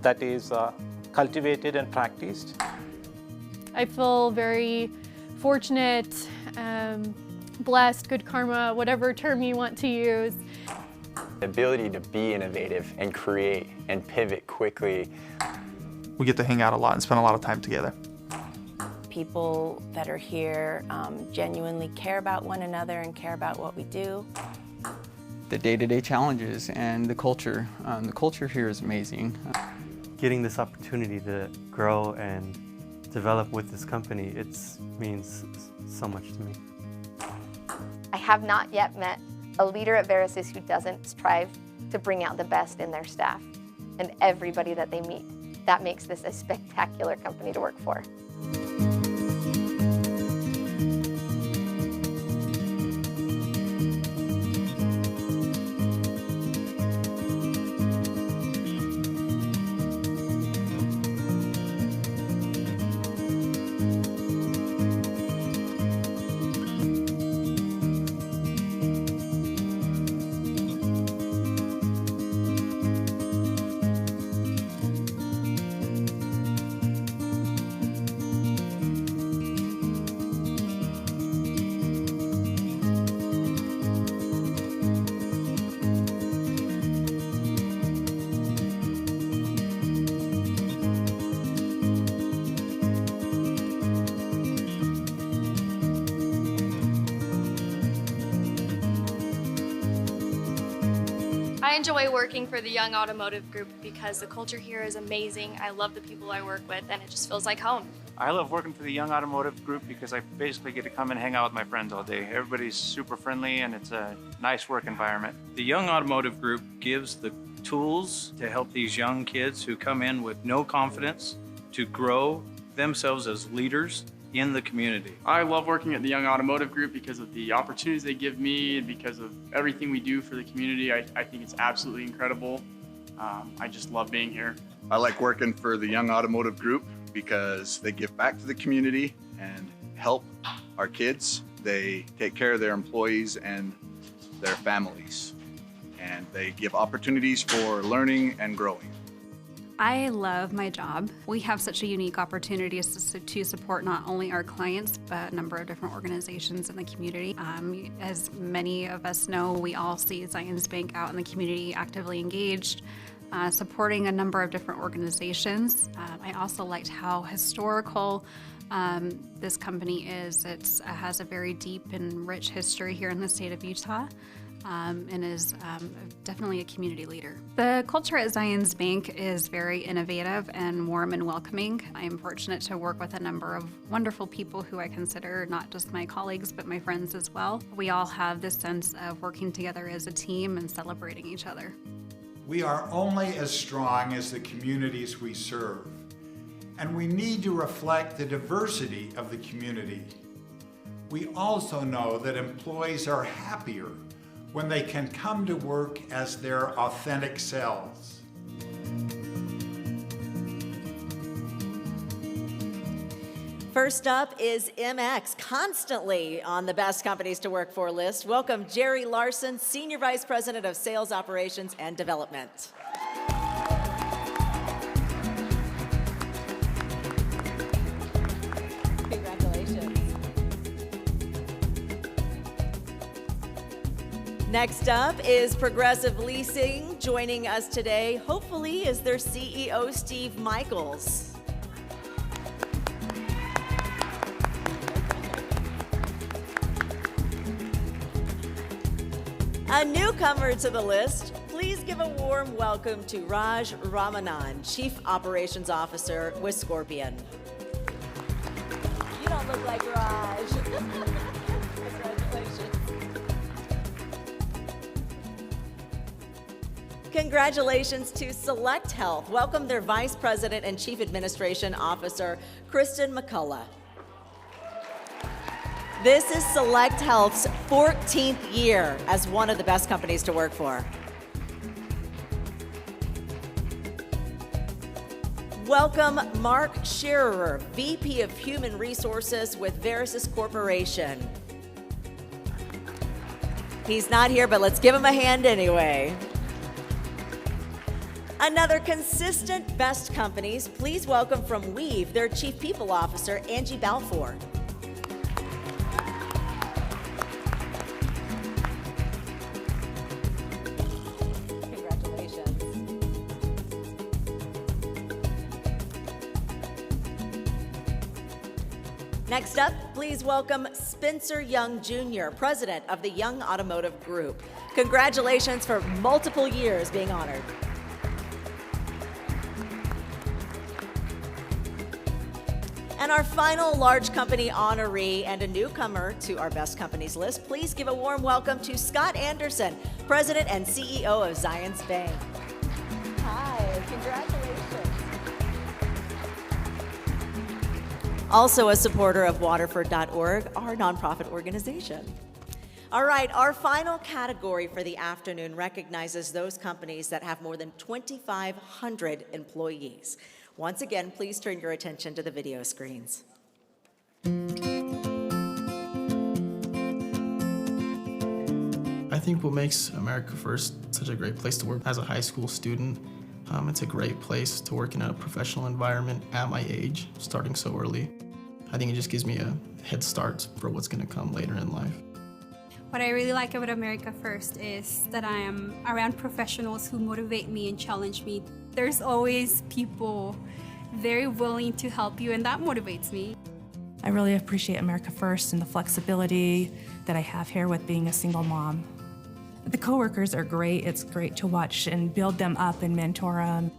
that is cultivated and practiced. I feel very fortunate, blessed, good karma, whatever term you want to use. The ability to be innovative and create and pivot quickly. We get to hang out a lot and spend a lot of time together. People that are here genuinely care about one another and care about what we do. The day-to-day challenges and the culture. The culture here is amazing. Getting this opportunity to grow and develop with this company, it means so much to me. I have not yet met a leader at Verisys who doesn't strive to bring out the best in their staff and everybody that they meet. That makes this a spectacular company to work for. I enjoy working for the Young Automotive Group because the culture here is amazing. I love the people I work with, and it just feels like home. I love working for the Young Automotive Group because I basically get to come and hang out with my friends all day. Everybody's super friendly and it's a nice work environment. The Young Automotive Group gives the tools to help these young kids who come in with no confidence to grow themselves as leaders in the community. I love working at the Young Automotive Group because of the opportunities they give me and because of everything we do for the community. I think it's absolutely incredible. I just love being here. I like working for the Young Automotive Group because they give back to the community and help our kids. They take care of their employees and their families, and they give opportunities for learning and growing. I love my job. We have such a unique opportunity to support not only our clients, but a number of different organizations in the community. As many of us know, we all see Zions Bank out in the community actively engaged, supporting a number of different organizations. I also liked how historical this company is. It has a very deep and rich history here in the state of Utah. And is definitely a community leader. The culture at Zions Bank is very innovative and warm and welcoming. I am fortunate to work with a number of wonderful people who I consider not just my colleagues, but my friends as well. We all have this sense of working together as a team and celebrating each other. We are only as strong as the communities we serve, and we need to reflect the diversity of the community. We also know that employees are happier when they can come to work as their authentic selves. First up is MX, constantly on the best companies to work for list. Welcome Jerry Larson, Senior Vice President of Sales Operations and Development. Next up is Progressive Leasing. Joining us today, hopefully, is their CEO, Steve Michaels. A newcomer to the list, please give a warm welcome to Raj Ramanan, Chief Operations Officer with Scorpion. You don't look like Raj. Congratulations to Select Health. Welcome their Vice President and Chief Administration Officer, Kristen McCullough. This is Select Health's 14th year as one of the best companies to work for. Welcome Mark Scherer, VP of Human Resources with Verisys Corporation. He's not here, but let's give him a hand anyway. Another consistent best companies, please welcome from Weave their Chief People Officer, Angie Balfour. Congratulations. Next up, please welcome Spencer Young Jr., President of the Young Automotive Group. Congratulations for multiple years being honored. And our final large company honoree and a newcomer to our best companies list, please give a warm welcome to Scott Anderson, President and CEO of Zions Bank. Hi, congratulations. Also a supporter of Waterford.org, our nonprofit organization. All right, our final category for the afternoon recognizes those companies that have more than 2,500 employees. Once again, please turn your attention to the video screens. I think what makes America First such a great place to work as a high school student, it's a great place to work in a professional environment at my age, starting so early. I think it just gives me a head start for what's going to come later in life. What I really like about America First is that I am around professionals who motivate me and challenge me. There's always people very willing to help you, and that motivates me. I really appreciate America First and the flexibility that I have here with being a single mom. The coworkers are great. It's great to watch and build them up and mentor them.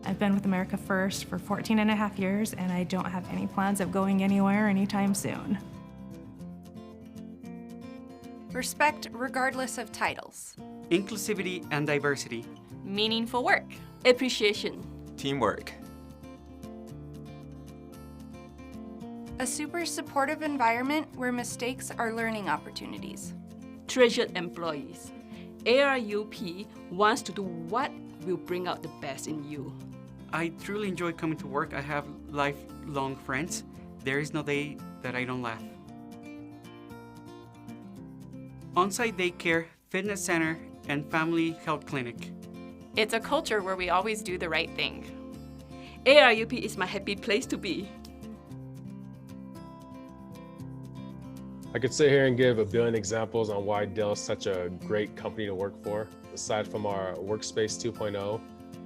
I've been with America First for 14 and a half years, and I don't have any plans of going anywhere anytime soon. Respect regardless of titles. Inclusivity and diversity. Meaningful work. Appreciation. Teamwork. A super supportive environment where mistakes are learning opportunities. Treasured employees. ARUP wants to do what will bring out the best in you. I truly enjoy coming to work. I have lifelong friends. There is no day that I don't laugh. On-site daycare, fitness center, and family health clinic. It's a culture where we always do the right thing. ARUP is my happy place to be. I could sit here and give a billion examples on why Dell is such a great company to work for. Aside from our Workspace 2.0,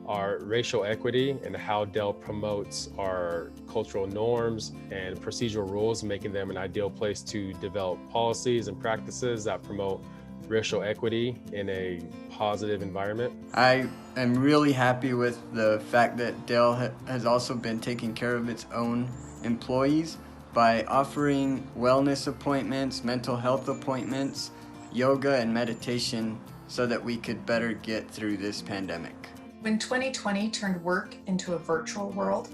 our racial equity and how Dell promotes our cultural norms and procedural rules, making them an ideal place to develop policies and practices that promote racial equity in a positive environment. I am really happy with the fact that Dell has also been taking care of its own employees by offering wellness appointments, mental health appointments, yoga and meditation so that we could better get through this pandemic. When 2020 turned work into a virtual world,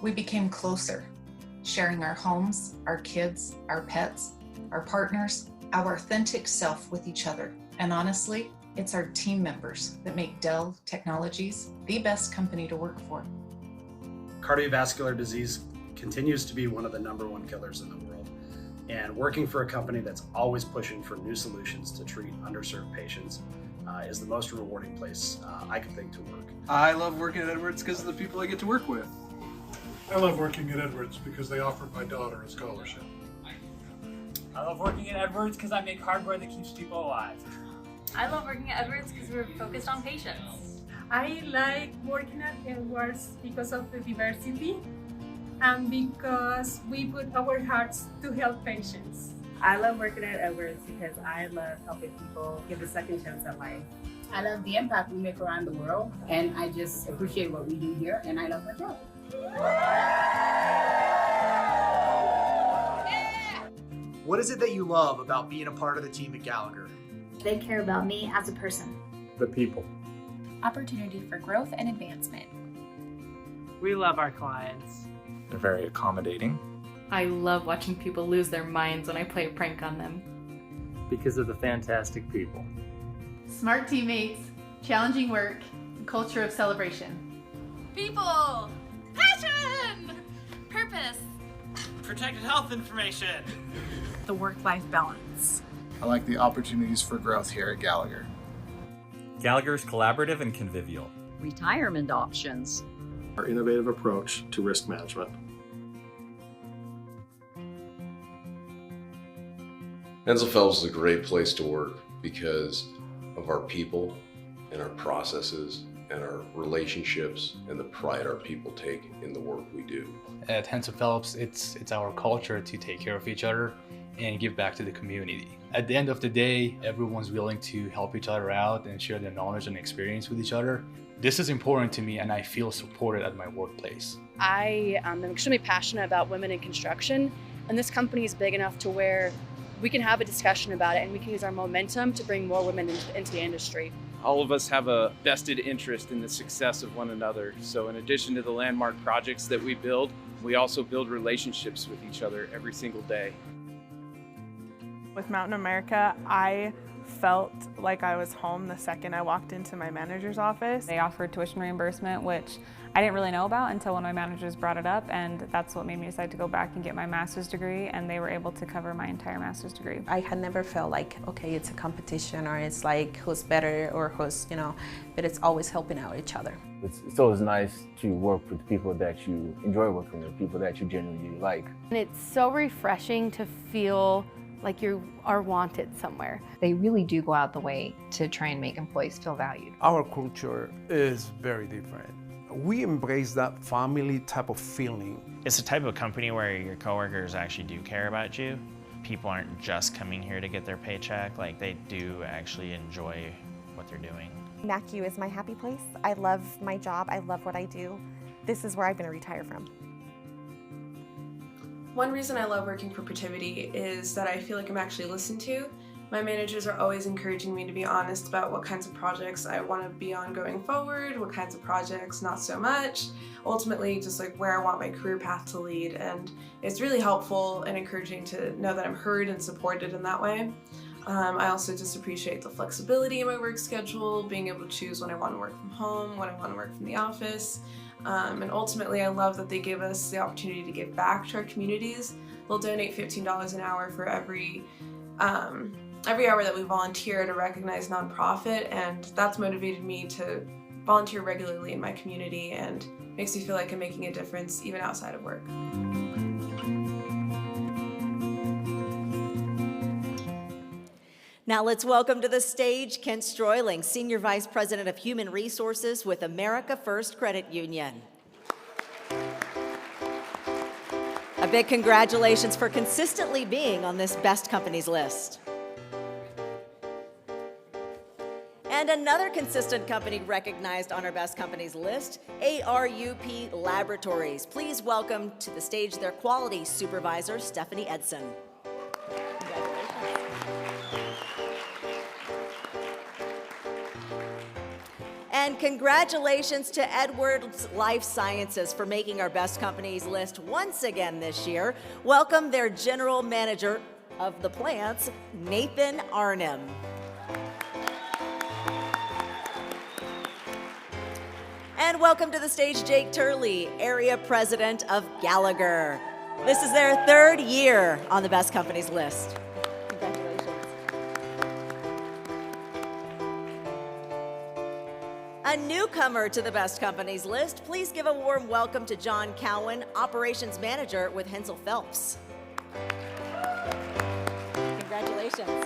we became closer, sharing our homes, our kids, our pets, our partners, our authentic self with each other. And honestly, it's our team members that make Dell Technologies the best company to work for. Cardiovascular disease continues to be one of the #1 killers in the world. And working for a company that's always pushing for new solutions to treat underserved patients is the most rewarding place I could think to work. I love working at Edwards because of the people I get to work with. I love working at Edwards because they offered my daughter a scholarship. I love working at Edwards because I make hardware that keeps people alive. I love working at Edwards because we're focused on patients. I like working at Edwards because of the diversity and because we put our hearts to help patients. I love working at Edwards because I love helping people give a second chance at life. I love the impact we make around the world, and I just appreciate what we do here, and I love our job. What is it that you love about being a part of the team at Gallagher? They care about me as a person. The people. Opportunity for growth and advancement. We love our clients. They're very accommodating. I love watching people lose their minds when I play a prank on them. Because of the fantastic people. Smart teammates, challenging work, and culture of celebration. People! Passion! Purpose! Protected health information. The work-life balance. I like the opportunities for growth here at Gallagher. Gallagher is collaborative and convivial. retirement options, our innovative approach to risk management. Hensel Phelps is a great place to work because of our people and our processes and our relationships and the pride our people take in the work we do. At Hensel Phelps, it's our culture to take care of each other and give back to the community. At the end of the day, everyone's willing to help each other out and share their knowledge and experience with each other. This is important to me, and I feel supported at my workplace. I am extremely passionate about women in construction, and this company is big enough to where we can have a discussion about it and we can use our momentum to bring more women into the industry. All of us have a vested interest in the success of one another. So in addition to the landmark projects that we build, we also build relationships with each other every single day. With Mountain America, I felt like I was home the second I walked into my manager's office. They offered tuition reimbursement, which I didn't really know about until one of my managers brought it up, and that's what made me decide to go back and get my master's degree, and they were able to cover my entire master's degree. I had never felt like, okay, it's a competition or it's like who's better or who's, but it's always helping out each other. It's always nice to work with people that you enjoy working with, people that you genuinely like. And it's so refreshing to feel like you are wanted somewhere. They really do go out the way to try and make employees feel valued. Our culture is very different. We embrace that family type of feeling. It's the type of company where your coworkers actually do care about you. People aren't just coming here to get their paycheck, like they do actually enjoy what they're doing. MACU is my happy place. I love my job, I love what I do. This is where I'm gonna retire from. One reason I love working for Protiviti is that I feel like I'm actually listened to. My managers are always encouraging me to be honest about what kinds of projects I want to be on going forward, what kinds of projects not so much, ultimately just like where I want my career path to lead, and it's really helpful and encouraging to know that I'm heard and supported in that way. I also just appreciate the flexibility in my work schedule, being able to choose when I want to work from home, when I want to work from the office. And ultimately, I love that they give us the opportunity to give back to our communities. They'll donate $15 an hour for every hour that we volunteer to recognize nonprofit, and that's motivated me to volunteer regularly in my community and makes me feel like I'm making a difference even outside of work. Now let's welcome to the stage Kent Stroyling, Senior Vice President of Human Resources with America First Credit Union. A big congratulations for consistently being on this Best Companies list. And another consistent company recognized on our Best Companies list, ARUP Laboratories. Please welcome to the stage their Quality Supervisor, Stephanie Edson. And congratulations to Edwards Life Sciences for making our Best Companies list once again this year. Welcome their General Manager of the plants, Nathan Arnhem. And welcome to the stage Jake Turley, Area President of Gallagher. This is their third year on the Best Companies list. A newcomer to the Best Companies list, please give a warm welcome to John Cowan, Operations Manager with Hensel Phelps. Congratulations.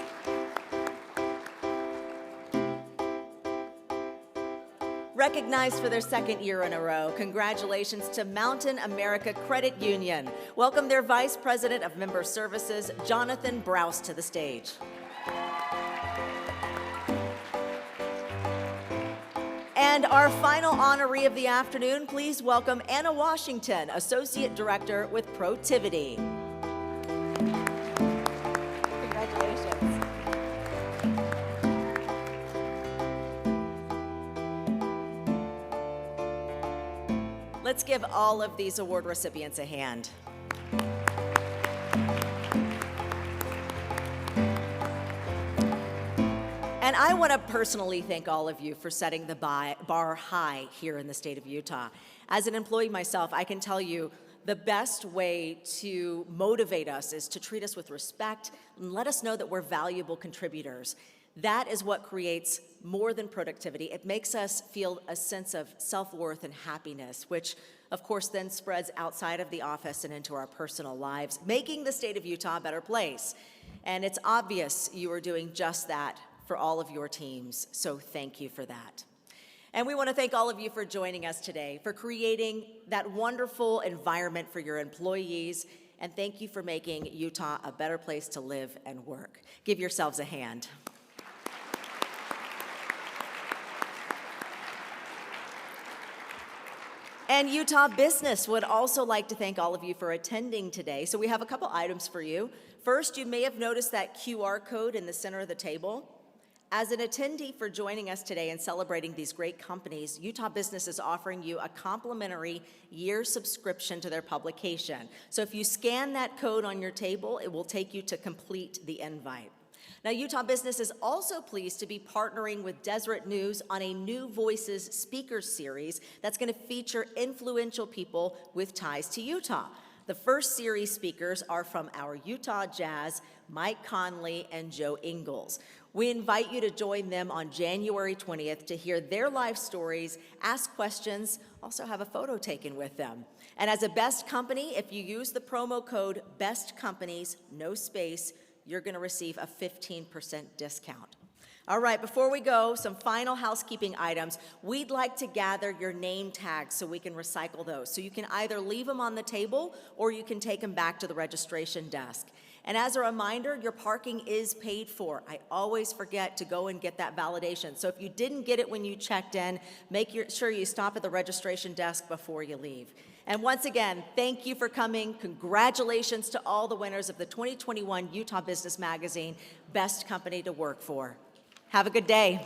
Recognized for their second year in a row, congratulations to Mountain America Credit Union. Welcome their Vice President of Member Services, Jonathan Browse, to the stage. And our final honoree of the afternoon, please welcome Anna Washington, Associate Director with Protiviti. Congratulations. Let's give all of these award recipients a hand. And I want to personally thank all of you for setting the bar high here in the state of Utah. As an employee myself, I can tell you the best way to motivate us is to treat us with respect and let us know that we're valuable contributors. That is what creates more than productivity. It makes us feel a sense of self-worth and happiness, which of course then spreads outside of the office and into our personal lives, making the state of Utah a better place. And it's obvious you are doing just that for all of your teams, so thank you for that. And we want to thank all of you for joining us today, for creating that wonderful environment for your employees, and thank you for making Utah a better place to live and work. Give yourselves a hand. And Utah Business would also like to thank all of you for attending today. So we have a couple items for you. First, you may have noticed that QR code in the center of the table. As an attendee for joining us today and celebrating these great companies, Utah Business is offering you a complimentary year subscription to their publication. So if you scan that code on your table, it will take you to complete the invite. Now, Utah Business is also pleased to be partnering with Deseret News on a New Voices Speakers Series that's going to feature influential people with ties to Utah. The first series speakers are from our Utah Jazz, Mike Conley and Joe Ingles. We invite you to join them on January 20th to hear their life stories, ask questions, also have a photo taken with them. And as a Best Company, if you use the promo code Best Companies, no space, you're going to receive a 15% discount. All right, before we go, some final housekeeping items. We'd like to gather your name tags so we can recycle those. So you can either leave them on the table or you can take them back to the registration desk. And as a reminder, your parking is paid for. I always forget to go and get that validation. So if you didn't get it when you checked in, make sure you stop at the registration desk before you leave. And once again, thank you for coming. Congratulations to all the winners of the 2021 Utah Business Magazine Best Company to Work For. Have a good day.